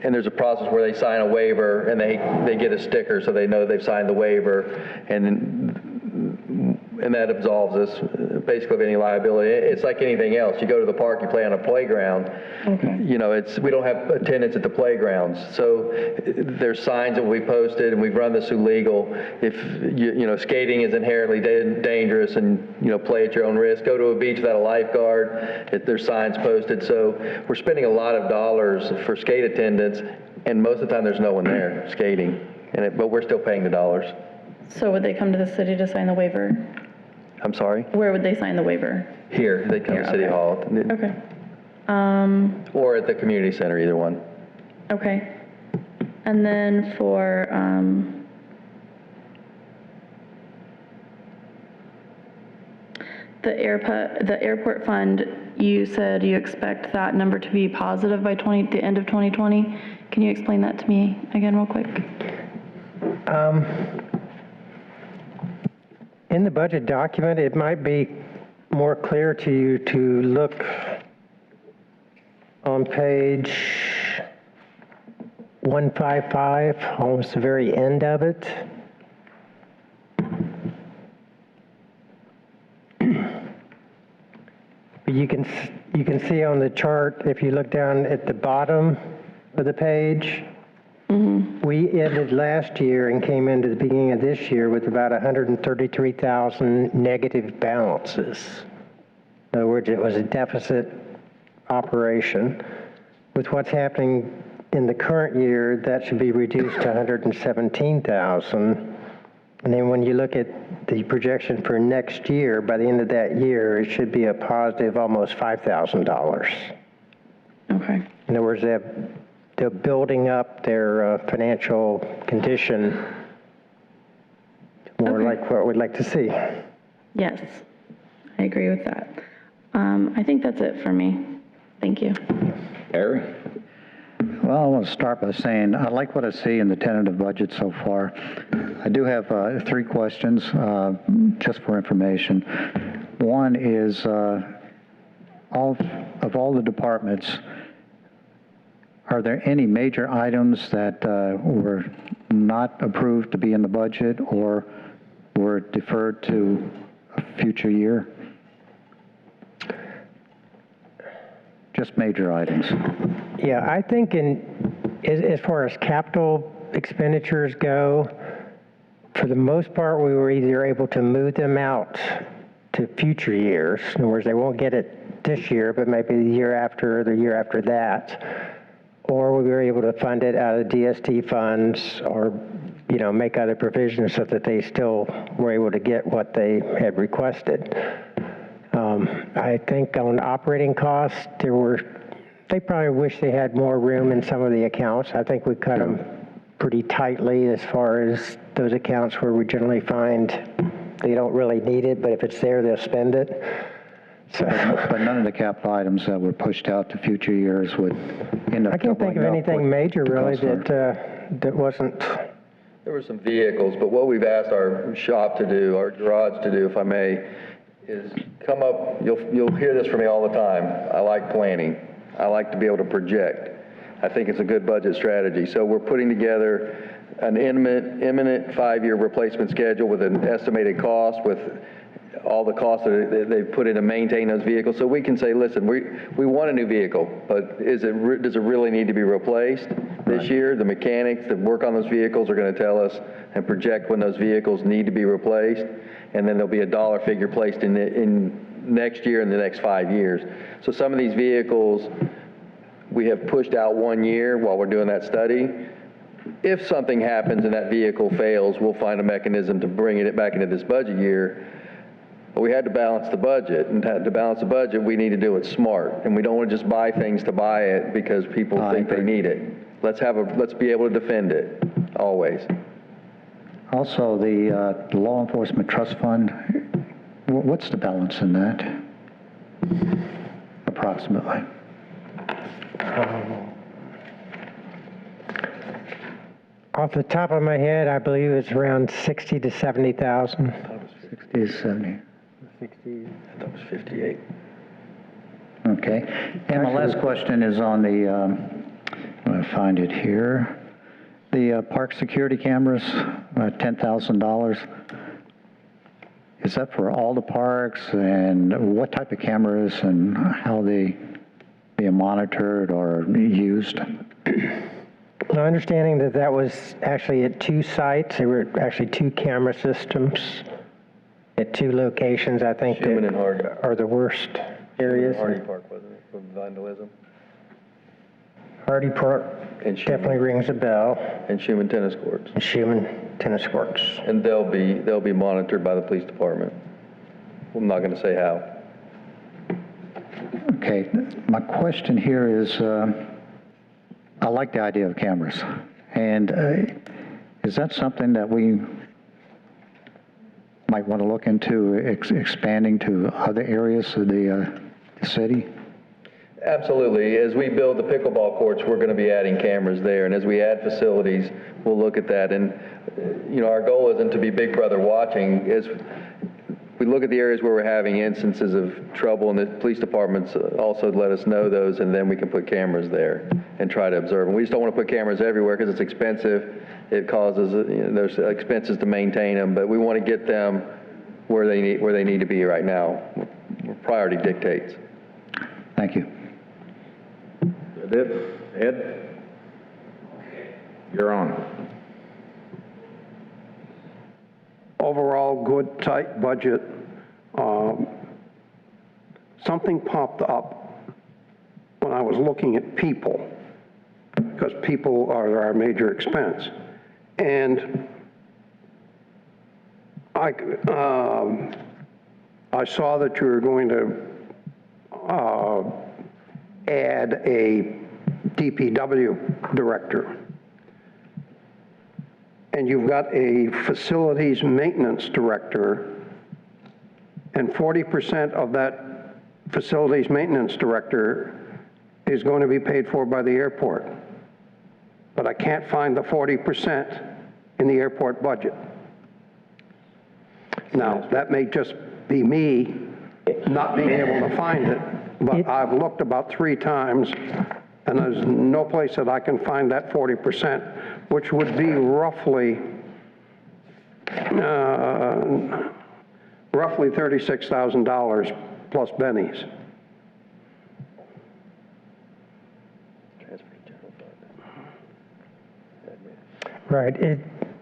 and there's a process where they sign a waiver and they get a sticker so they know they've signed the waiver, and that absolves us basically of any liability. It's like anything else. You go to the park, you play on a playground. Okay. We don't have attendance at the playgrounds. So there's signs that we posted, and we've run this through legal. If skating is inherently dangerous, and play at your own risk. Go to a beach without a lifeguard. There's signs posted. So we're spending a lot of dollars for skate attendance, and most of the time there's no one there skating. But we're still paying the dollars. So would they come to the city to sign the waiver? I'm sorry? Where would they sign the waiver? Here. They come to City Hall. Okay. Or at the community center, either one. Okay. And then for the airport fund, you said you expect that number to be positive by the end of 2020. Can you explain that to me again real quick? In the budget document, it might be more clear to you to look on page 155, almost the very end of it. You can see on the chart, if you look down at the bottom of the page, we ended last year and came into the beginning of this year with about 133,000 negative balances. In other words, it was a deficit operation. With what's happening in the current year, that should be reduced to 117,000. And then when you look at the projection for next year, by the end of that year, it should be a positive almost $5,000. Okay. In other words, they're building up their financial condition more like what we'd like to see. Yes, I agree with that. I think that's it for me. Thank you. Harry? Well, I want to start by saying I like what I see in the tentative budget so far. I do have 3 questions, just for information. One is, all the departments, are there any major items that were not approved to be in the budget or were deferred to a future year? Just major items. Yeah, I think as far as capital expenditures go, for the most part, we were either able to move them out to future years. In other words, they won't get it this year, but maybe the year after or the year after that. Or we were able to fund it out of DST funds or, make other provisions so that they still were able to get what they had requested. I think on operating costs, they probably wish they had more room in some of the accounts. I think we cut them pretty tightly as far as those accounts where we generally find they don't really need it, but if it's there, they'll spend it. So, but none of the capital items that were pushed out to future years would end up. I can't think of anything major really that wasn't. There were some vehicles, but what we've asked our shop to do, our garage to do, if I may, is come up, you'll hear this from me all the time. I like planning. I like to be able to project. I think it's a good budget strategy. So we're putting together an imminent 5-year replacement schedule with an estimated cost, with all the costs that they've put in to maintain those vehicles. So we can say, listen, we want a new vehicle, but does it really need to be replaced this year? The mechanics that work on those vehicles are going to tell us and project when those vehicles need to be replaced, and then there'll be a dollar figure placed in next year and the next 5 years. So some of these vehicles we have pushed out 1 year while we're doing that study. If something happens and that vehicle fails, we'll find a mechanism to bring it back into this budget year. But we had to balance the budget, and to balance the budget, we need to do it smart. And we don't want to just buy things to buy it because people think they need it. Let's be able to defend it, always. Also, the Law Enforcement Trust Fund, what's the balance in that, approximately? Off the top of my head, I believe it's around 60 to 70,000. 60 to 70. 60. I thought it was 58. Okay. And my last question is on the, I'm going to find it here. The park security cameras, $10,000. Is that for all the parks, and what type of cameras and how they being monitored or used? My understanding that was actually at 2 sites. There were actually 2 camera systems at 2 locations, I think, Schuman and Hardy. are the worst areas. Hardy Park, wasn't it, for vandalism? Hardy Park And Schuman. definitely rings a bell. And Schuman tennis courts. And Schuman tennis courts. And they'll be monitored by the police department. I'm not going to say how. Okay. My question here is, I like the idea of cameras. And is that something that we might want to look into expanding to other areas of the city? Absolutely. As we build the pickleball courts, we're going to be adding cameras there. And as we add facilities, we'll look at that. And, our goal isn't to be Big Brother watching. As we look at the areas where we're having instances of trouble, and the police departments also let us know those, and then we can put cameras there and try to observe. And we just don't want to put cameras everywhere because it's expensive. It causes, there's expenses to maintain them, but we want to get them where they need to be right now. Priority dictates. Thank you. That it? Ed? You're on. Overall, good, tight budget. Something popped up when I was looking at people, because people are our major expense. And I saw that you were going to add a DPW director. And you've got a facilities maintenance director, and 40% of that facilities maintenance director is going to be paid for by the airport. I can't find the 40% in the airport budget. Now, that may just be me not being able to find it, but I've looked about 3 times, and there's no place that I can find that 40%, which would be roughly $36,000 plus bennies. Right.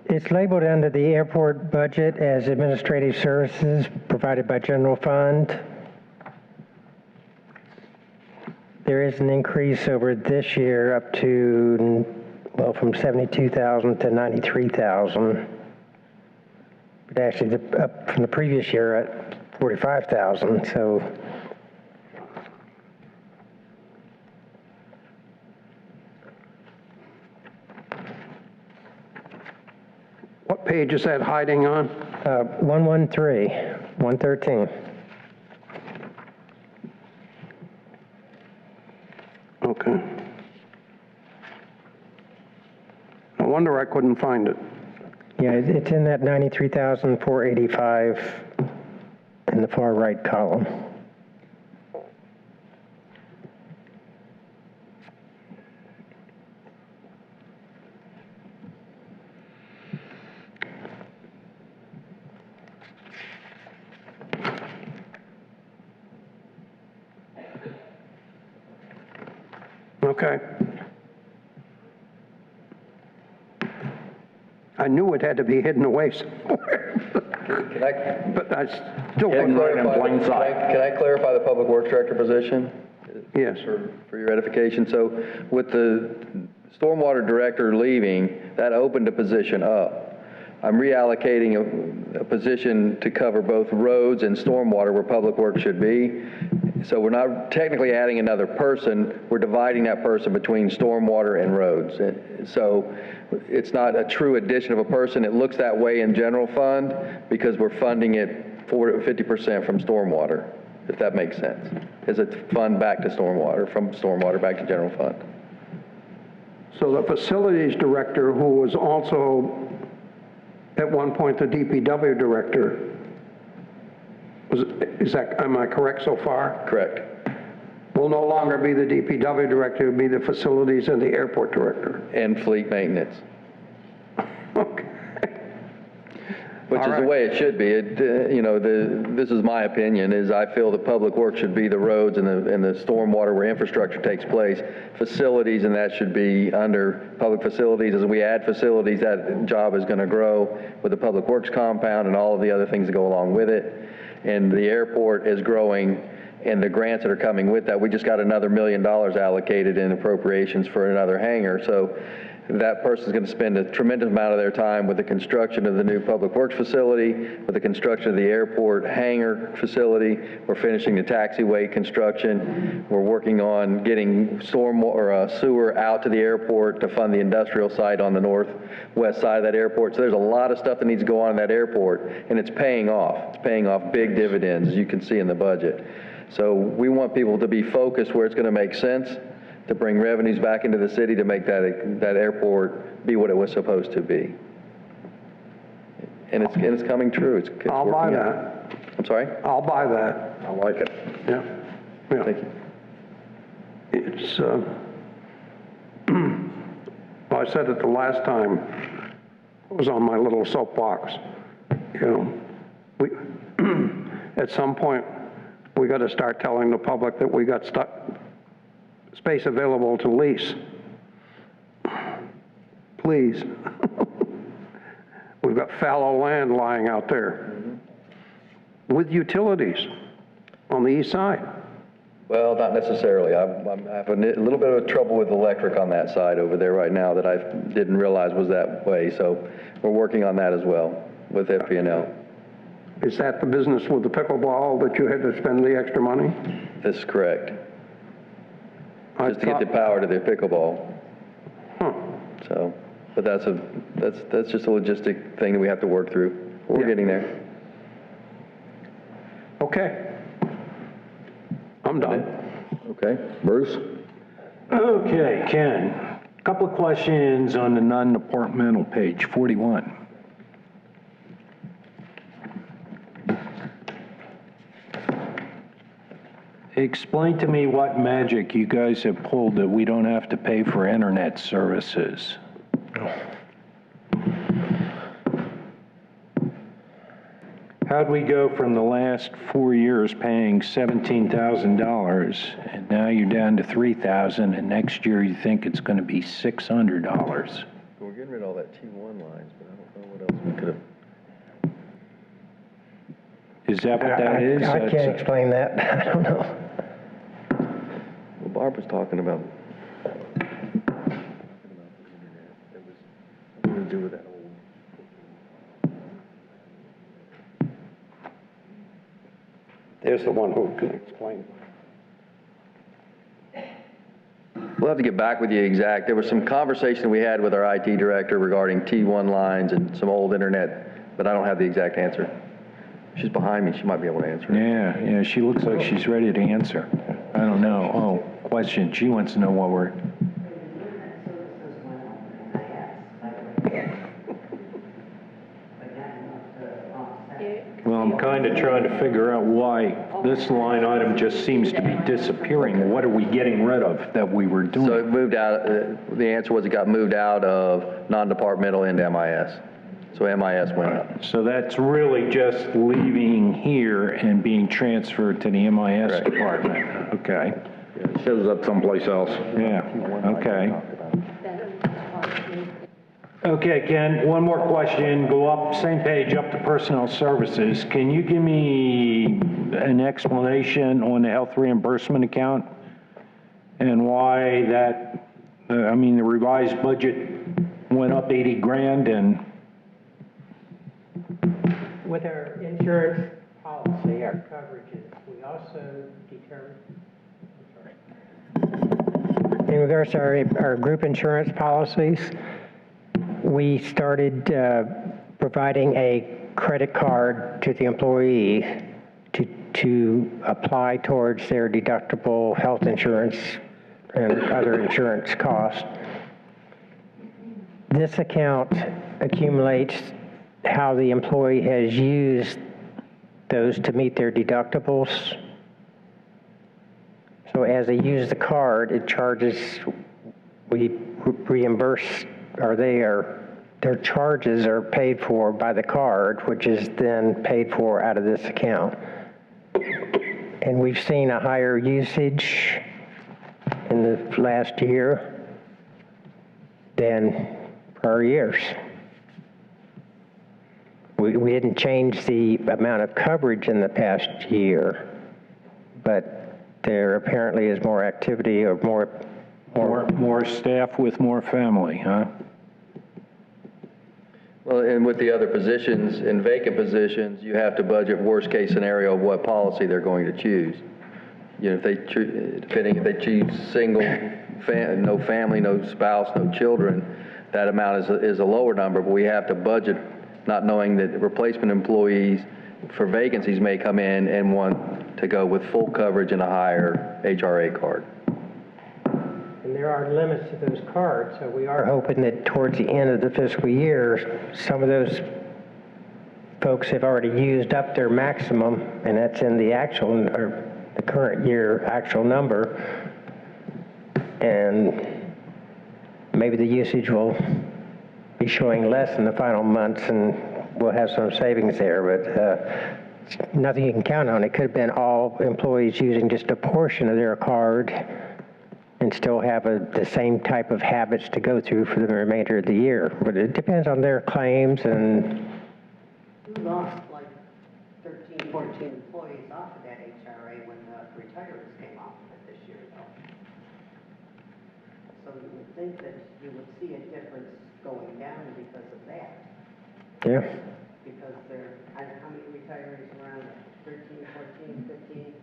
It's labeled under the airport budget as administrative services provided by general fund. There is an increase over this year up to, well, from 72,000 to 93,000. But actually, up from the previous year at 45,000. So. What page is that hiding on? 113, 113. Okay. No wonder I couldn't find it. Yeah, it's in that 93,485 in the far right column. Okay. I knew it had to be hidden away somewhere. Can I, But I still Hidden couldn't. right in plain sight. can I clarify the Public Works Director position? Yes. For your edification. So with the Stormwater Director leaving, that opened a position up. I'm reallocating a position to cover both roads and stormwater where Public Works should be. So we're not technically adding another person, we're dividing that person between stormwater and roads. So it's not a true addition of a person. It looks that way in general fund because we're funding it 50% from stormwater, if that makes sense. As a fund back to stormwater, from stormwater back to general fund. So the facilities director, who was also at one point the DPW director, am I correct so far? Correct. Will no longer be the DPW director, will be the facilities and the airport director. And fleet maintenance. Okay. Which All is the right. way it should be. This is my opinion, is I feel the public works should be the roads and the stormwater where infrastructure takes place. Facilities, and that should be under public facilities. As we add facilities, that job is going to grow with the public works compound and all of the other things that go along with it. And the airport is growing, and the grants that are coming with that. We just got another $1 million allocated in appropriations for another hangar. So that person's going to spend a tremendous amount of their time with the construction of the new public works facility, with the construction of the airport hangar facility. We're finishing the taxiway construction. We're working on getting storm or sewer out to the airport to fund the industrial site on the northwest side of that airport. So there's a lot of stuff that needs to go on in that airport, and it's paying off. It's paying off big dividends, as you can see in the budget. So we want people to be focused where it's going to make sense, to bring revenues back into the city to make that airport be what it was supposed to be. And it's coming true. It's I'll buy working that. out. I'm sorry? I'll buy that. I like it. Yeah. Yeah. Thank you. It's, well, I said it the last time, it was on my little soapbox. We, at some point, we got to start telling the public that we got space available to lease. Please. We've got fallow land lying out there with utilities on the east side. Well, not necessarily. I have a little bit of trouble with electric on that side over there right now that I didn't realize was that way. So we're working on that as well with FP&L. Is that the business with the pickleball that you had to spend the extra money? This is correct. Just to get the power to the pickleball. Huh. So, but that's just a logistic thing that we have to work through. We're getting there. Okay. I'm done. Okay, Bruce? Okay, Ken, Couple of questions on the non-departmental page, 41. Explain to me what magic you guys have pulled that we don't have to pay for internet services. How'd we go from the last 4 years paying $17,000 and now you're down to $3,000 and next year you think it's going to be $600? We're getting rid of all that T1 lines, but I don't know what else we could have. Is that what that is? I can't explain that. I don't know. Well, Barb was talking about the internet. It was something to do with that old. There's the one who can explain. We'll have to get back with you exact. There was some conversation we had with our IT director regarding T1 lines and some old internet, but I don't have the exact answer. She's behind me. She might be able to answer it. Yeah, she looks like she's ready to answer. I don't know. Oh, question. She wants to know what we're... Well, I'm kind of trying to figure out why this line item just seems to be disappearing. What are we getting rid of that we were doing? So it moved out, the answer was it got moved out of non-departmental into MIS. So MIS went up. So that's really just leaving here and being transferred to the MIS Correct. department. Okay. It shows up someplace else. Yeah, okay. Okay, Ken, one more question. Go up, same page, up to personnel services. Can you give me an explanation on the health reimbursement account and why that, the revised budget went up 80 grand and... With our insurance policy, our coverages, we also determine, in regards to our group insurance policies, we started providing a credit card to the employee to apply towards their deductible health insurance and other insurance costs. This account accumulates how the employee has used those to meet their deductibles. So as they use the card, it charges, we reimburse, or their charges are paid for by the card, which is then paid for out of this account. And we've seen a higher usage in the last year than prior years. We didn't change the amount of coverage in the past year, but there apparently is more activity or More staff with more family, huh? Well, and with the other positions, in vacant positions, you have to budget worst-case scenario of what policy they're going to choose. You know, if they choose single, no family, no spouse, no children, that amount is a lower number, but we have to budget not knowing that replacement employees for vacancies may come in and want to go with full coverage and a higher HRA card. And there are limits to those cards, so we are hoping that towards the end of the fiscal year, some of those folks have already used up their maximum, and that's in the actual, or the current year actual number, and maybe the usage will be showing less in the final months, and we'll have some savings there, but nothing you can count on. It could have been all employees using just a portion of their card and still have the same type of habits to go through for the remainder of the year. But it depends on their claims and... We lost like 13, 14 employees off of that HRA when the retirees came off of it this year, though. So you would think that you would see a difference going down because of that. Yeah. Because I don't know how many retirees around 13, 14, 15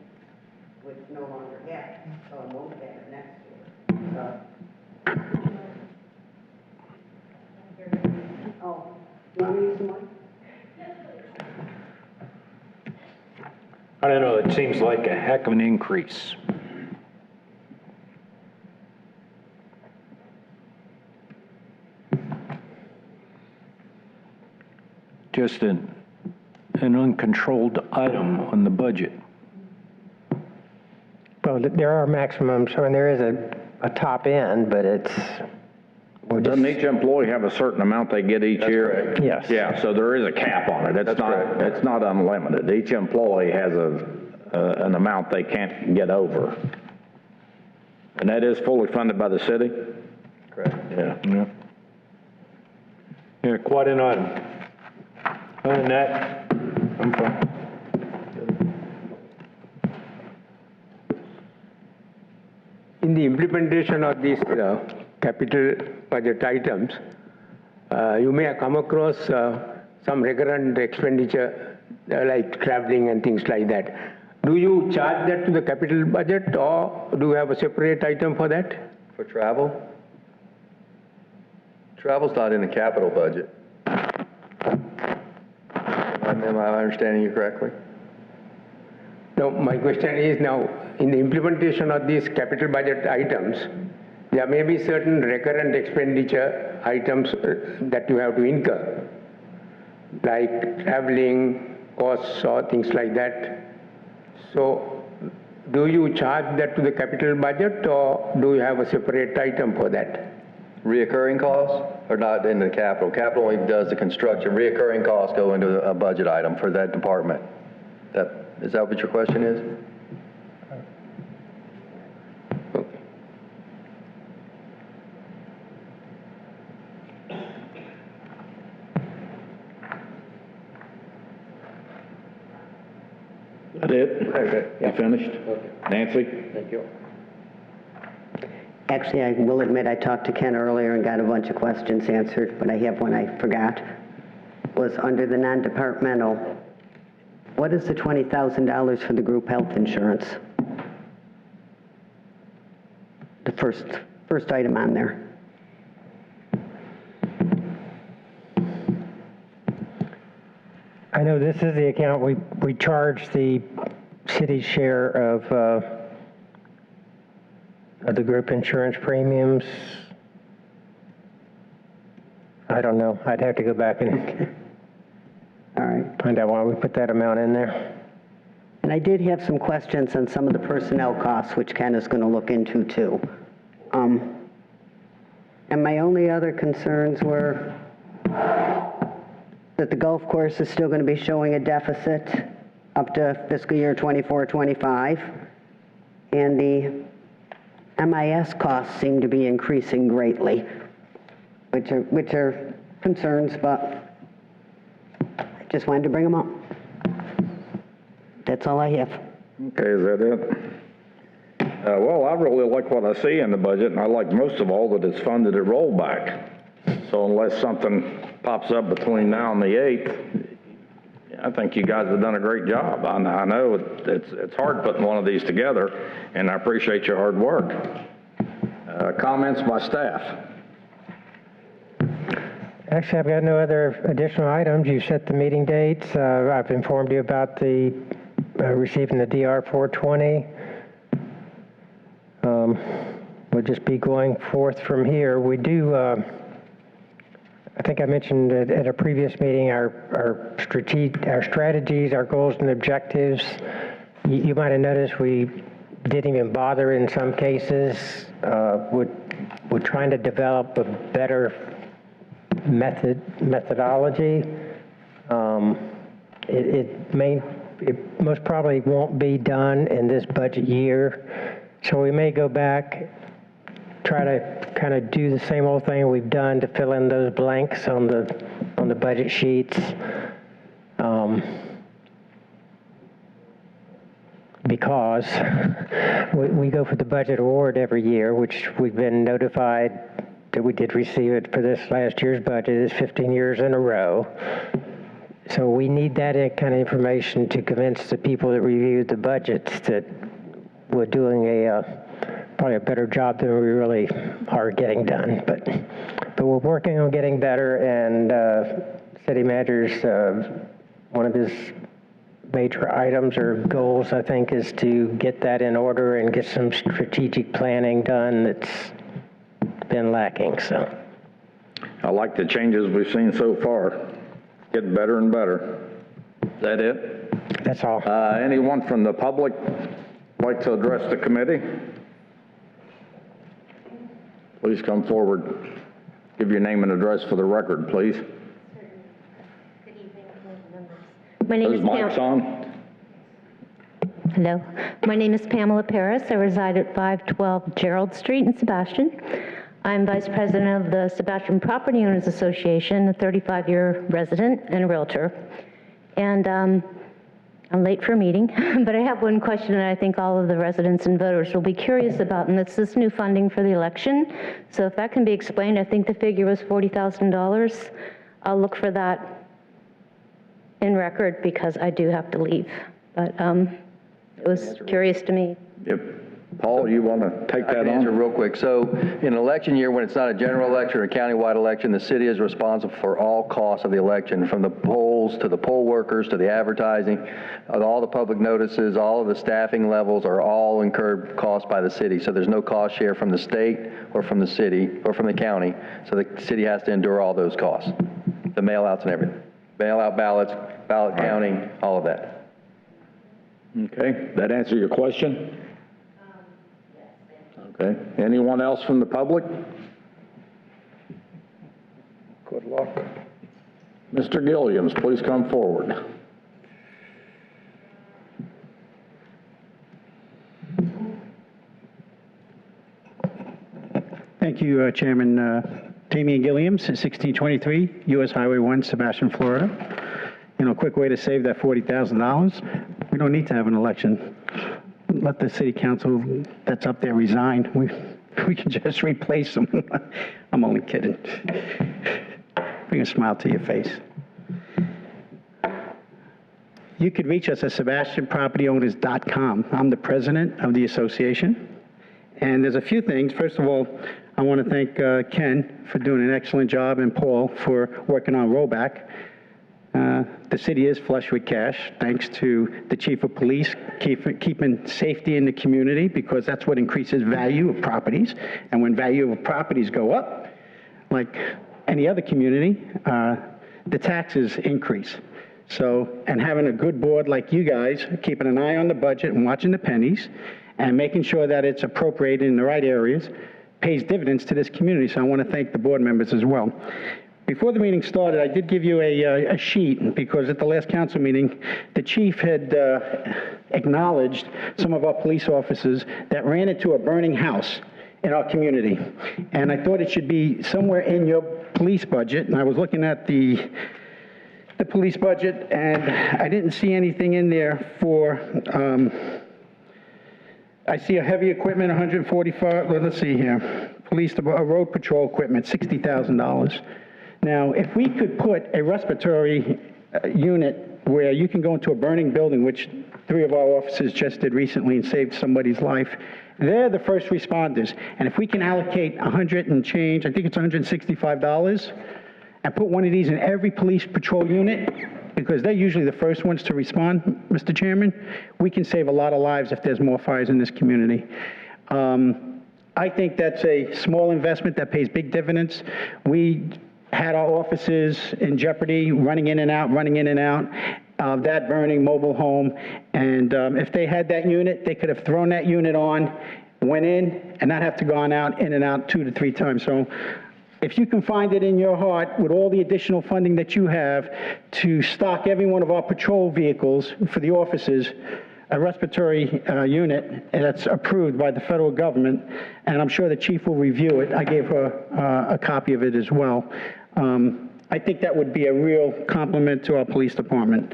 would no longer have it, so it won't have it next year. So. Oh, do you want to use the mic? I don't know, it seems like a heck of an increase. just an uncontrolled item on the budget? Well, there are maximums, I mean, there is a top end, but it's, we're just, Doesn't each employee have a certain amount they get each year? correct. yes. Yeah, so there is a cap on it. It's not unlimited. Each employee has an amount they can't get over. And that is fully funded by the city? Correct. Yeah. Yeah, quite an item. Other than that, I'm fine. In the implementation of these capital budget items, you may have come across some recurrent expenditure like traveling and things like that. Do you charge that to the capital budget or do you have a separate item for that? For travel? Travel's not in the capital budget. Am I understanding you correctly? No, my question is now, in the implementation of these capital budget items, there may be certain recurrent expenditure items that you have to incur, like traveling costs or things like that. So, do you charge that to the capital budget or do you have a separate item for that? Reoccurring costs are not in the capital. Capital only does the construction. Reoccurring costs go into a budget item for that department. Is that what your question is? That it? Okay. You finished? Okay. Nancy? Thank you. Actually, I will admit I talked to Ken earlier and got a bunch of questions answered, but I have one I forgot. Was under the non-departmental, what is the $20,000 for the group health insurance? The first item on there. I know this is the account we charge the city's share of the group insurance premiums. I don't know. I'd have to go back and All right. find out why we put that amount in there. And I did have some questions on some of the personnel costs, which Ken is going to look into too. And my only other concerns were that the golf course is still going to be showing a deficit up to fiscal year 24-25, and the MIS costs seem to be increasing greatly, which are concerns, but I just wanted to bring them up. That's all I have. Okay, is that it? Well, I really like what I see in the budget, and I like most of all that it's funded at rollback. So unless something pops up between now and the 8th, I think you guys have done a great job. I know it's hard putting one of these together, and I appreciate your hard work. Comments by staff? Actually, I've got no other additional items. You set the meeting dates. I've informed you about the receiving the DR 420. We'll just be going forth from here. We do, I think I mentioned at a previous meeting, our strategies, our goals and objectives. You might have noticed we didn't even bother in some cases. We're trying to develop a better methodology. It most probably won't be done in this budget year, so we may go back, try to kind of do the same old thing we've done to fill in those blanks on the budget sheets. Because we go for the budget award every year, which we've been notified that we did receive it for this last year's budget. It's 15 years in a row. So we need that kind of information to convince the people that reviewed the budgets that we're doing probably a better job than we really are getting done. But we're working on getting better, and city manager's one of his major items or goals, I think, is to get that in order and get some strategic planning done that's been lacking. So I like the changes we've seen so far. Getting better and better. Is that it? That's all. Anyone from the public like to address the committee? Please come forward. Give your name and address for the record, please. Good evening, members. My name is Those mics on? Hello. My name is Pamela Paris. I reside at 512 Gerald Street in Sebastian. I'm Vice President of the Sebastian Property Owners Association, a 35-year resident and a realtor. And I'm late for a meeting, but I have one question that I think all of the residents and voters will be curious about, and that's this new funding for the election. So if that can be explained, I think the figure was $40,000. I'll look for that in record because I do have to leave. But it was curious to me. Yep. Paul, you want to take that I can on? answer real quick. So in an election year, when it's not a general election or a countywide election, the city is responsible for all costs of the election, from the polls to the poll workers to the advertising, all the public notices, all of the staffing levels are all incurred costs by the city. So there's no cost share from the state or from the city or from the county. So the city has to endure all those costs, the mail-outs and everything. Mail-out ballots, ballot counting, all of that. Okay, that answer your question? Okay. Anyone else from the public? Good luck. Mr. Gilliams, please come forward. Thank you, Chairman. Damian Gilliams, 1623 U.S. Highway 1, Sebastian, Florida. You know, a quick way to save that $40,000. We don't need to have an election. Let the city council that's up there resign. We can just replace them. I'm only kidding. Bring a smile to your face. You could reach us at SebastianPropertyOwners.com. I'm the president of the association. And there's a few things. First of all, I want to thank Ken for doing an excellent job and Paul for working on rollback. The city is flush with cash, thanks to the chief of police keeping safety in the community, because that's what increases value of properties. And when value of properties go up, like any other community, the taxes increase. So, and having a good board like you guys, keeping an eye on the budget and watching the pennies, and making sure that it's appropriated in the right areas, pays dividends to this community. So I want to thank the board members as well. Before the meeting started, I did give you a sheet, because at the last council meeting, the chief had acknowledged some of our police officers that ran into a burning house in our community. And I thought it should be somewhere in your police budget, and I was looking at the police budget, and I didn't see anything in there for, I see a heavy equipment, 145, well, let's see here, police, road patrol equipment, $60,000. Now, if we could put a respiratory unit where you can go into a burning building, which 3 of our officers just did recently and saved somebody's life, they're the first responders. And if we can allocate 100 and change, I think it's $165, and put one of these in every police patrol unit, because they're usually the first ones to respond, Mr. Chairman, we can save a lot of lives if there's more fires in this community. I think that's a small investment that pays big dividends. We had our offices in jeopardy, running in and out of that burning mobile home. And if they had that unit, they could have thrown that unit on, went in, and not have to go in and out 2 to 3 times. So if you can find it in your heart, with all the additional funding that you have, to stock every one of our patrol vehicles for the officers, a respiratory unit that's approved by the federal government, and I'm sure the chief will review it. I gave her a copy of it as well. I think that would be a real compliment to our police department.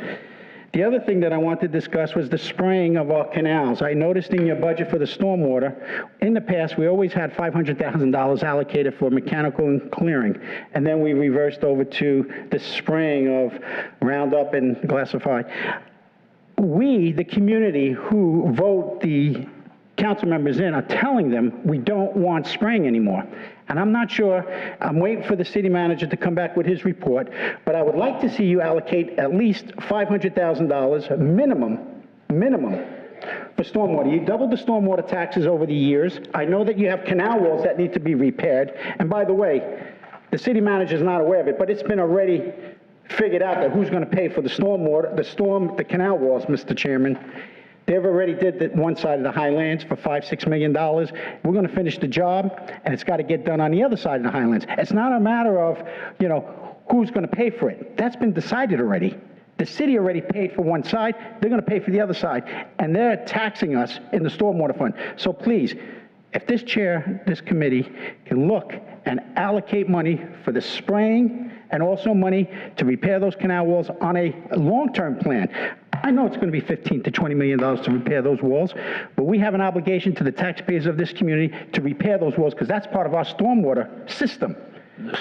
The other thing that I want to discuss was the spraying of our canals. I noticed in your budget for the stormwater, in the past, we always had $500,000 allocated for mechanical and clearing, and then we reversed over to the spraying of Roundup and Glassify. We, the community who vote the council members in, are telling them we don't want spraying anymore. And I'm not sure, I'm waiting for the city manager to come back with his report, but I would like to see you allocate at least $500,000 minimum for stormwater. You doubled the stormwater taxes over the years. I know that you have canal walls that need to be repaired. And by the way, the city manager is not aware of it, but it's been already figured out that who's going to pay for the the canal walls, Mr. Chairman. They've already did the one side of the Highlands for $5-6 million. We're going to finish the job, and it's got to get done on the other side of the Highlands. It's not a matter of, who's going to pay for it. That's been decided already. The city already paid for one side. They're going to pay for the other side, and they're taxing us in the stormwater fund. So please, if this committee can look and allocate money for the spraying and also money to repair those canal walls on a long-term plan. I know it's going to be $15 to $20 million to repair those walls, but we have an obligation to the taxpayers of this community to repair those walls because that's part of our stormwater system.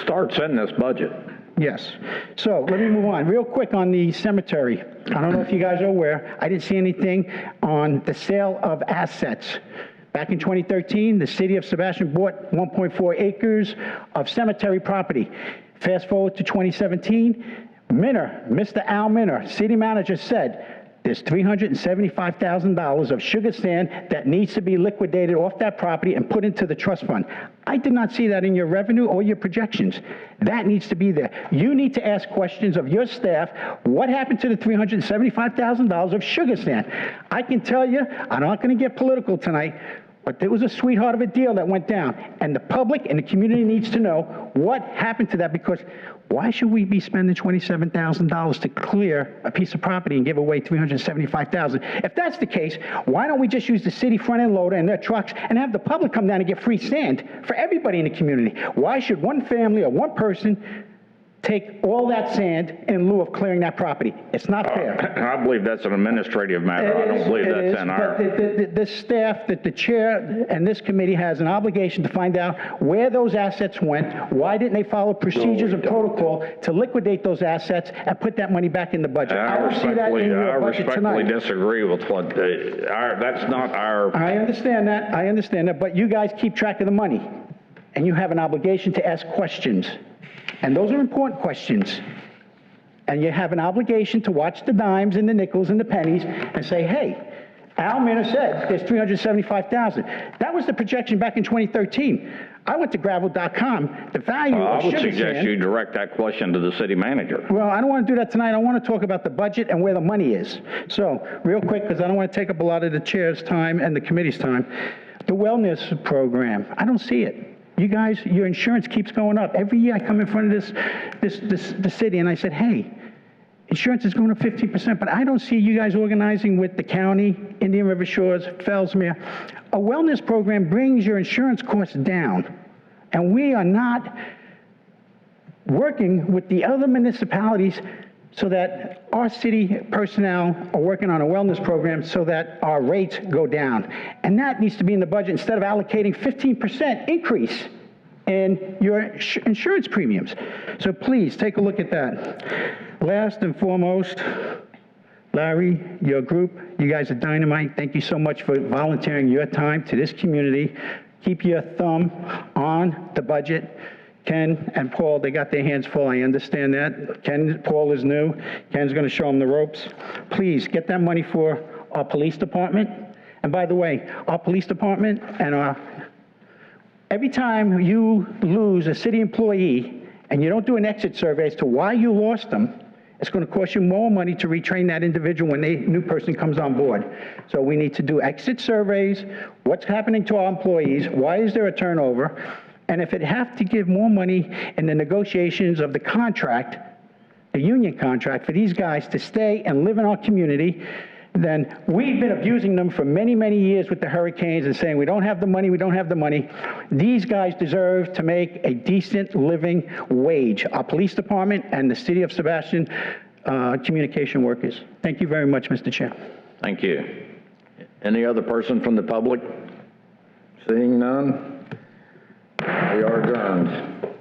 Starts in this budget. Yes. So let me move on. Real quick on the cemetery. I don't know if you guys are aware. I didn't see anything on the sale of assets. Back in 2013, the city of Sebastian bought 1.4 acres of cemetery property. Fast forward to 2017, Mr. Al Minner, city manager, said there's $375,000 of sugar sand that needs to be liquidated off that property and put into the trust fund. I did not see that in your revenue or your projections. That needs to be there. You need to ask questions of your staff. What happened to the $375,000 of sugar sand? I can tell you, I'm not going to get political tonight, but there was a sweetheart of a deal that went down, and the public and the community needs to know what happened to that, because why should we be spending $27,000 to clear a piece of property and give away $375,000? If that's the case, why don't we just use the city front-end loader and their trucks and have the public come down and get free sand for everybody in the community? Why should one family or one person take all that sand in lieu of clearing that property? It's not fair. I believe that's an administrative matter. I don't believe that's in our... But the staff, that the chair and this committee has an obligation to find out where those assets went, why didn't they follow procedures and protocol to liquidate those assets and put that money back in the budget? I don't see that in your budget tonight. I respectfully disagree with what, that's not our... I understand that, but you guys keep track of the money, and you have an obligation to ask questions. And those are important questions. And you have an obligation to watch the dimes and the nickels and the pennies and say, hey, Al Minner said there's $375,000. That was the projection back in 2013. I went to gravel.com. The value of sugar sand... I would suggest you direct that question to the city manager. Well, I don't want to do that tonight. I want to talk about the budget and where the money is. So, real quick, because I don't want to take up a lot of the chair's time and the committee's time. The wellness program, I don't see it. You guys, your insurance keeps going up. Every year I come in front of the city and I said, hey, insurance is going up 15%, but I don't see you guys organizing with the county, Indian River Shores, Fellsmere. A wellness program brings your insurance costs down, and we are not working with the other municipalities so that our city personnel are working on a wellness program so that our rates go down. And that needs to be in the budget instead of allocating 15% increase in your insurance premiums. So please take a look at that. Last and foremost, Larry, your group, you guys are dynamite. Thank you so much for volunteering your time to this community. Keep your thumb on the budget. Ken and Paul, they got their hands full. I understand that. Paul is new. Ken's going to show them the ropes. Please get that money for our police department. And by the way, our police department and every time you lose a city employee and you don't do an exit survey as to why you lost them, it's going to cost you more money to retrain that individual when a new person comes on board. So we need to do exit surveys. What's happening to our employees? Why is there a turnover? And if it have to give more money in the negotiations of the contract, the union contract, for these guys to stay and live in our community, then we've been abusing them for many, many years with the hurricanes and saying we don't have the money, we don't have the money. These guys deserve to make a decent living wage, our police department and the city of Sebastian communication workers. Thank you very much, Mr. Chair. Thank you. Any other person from the public? Seeing none? We are adjourned.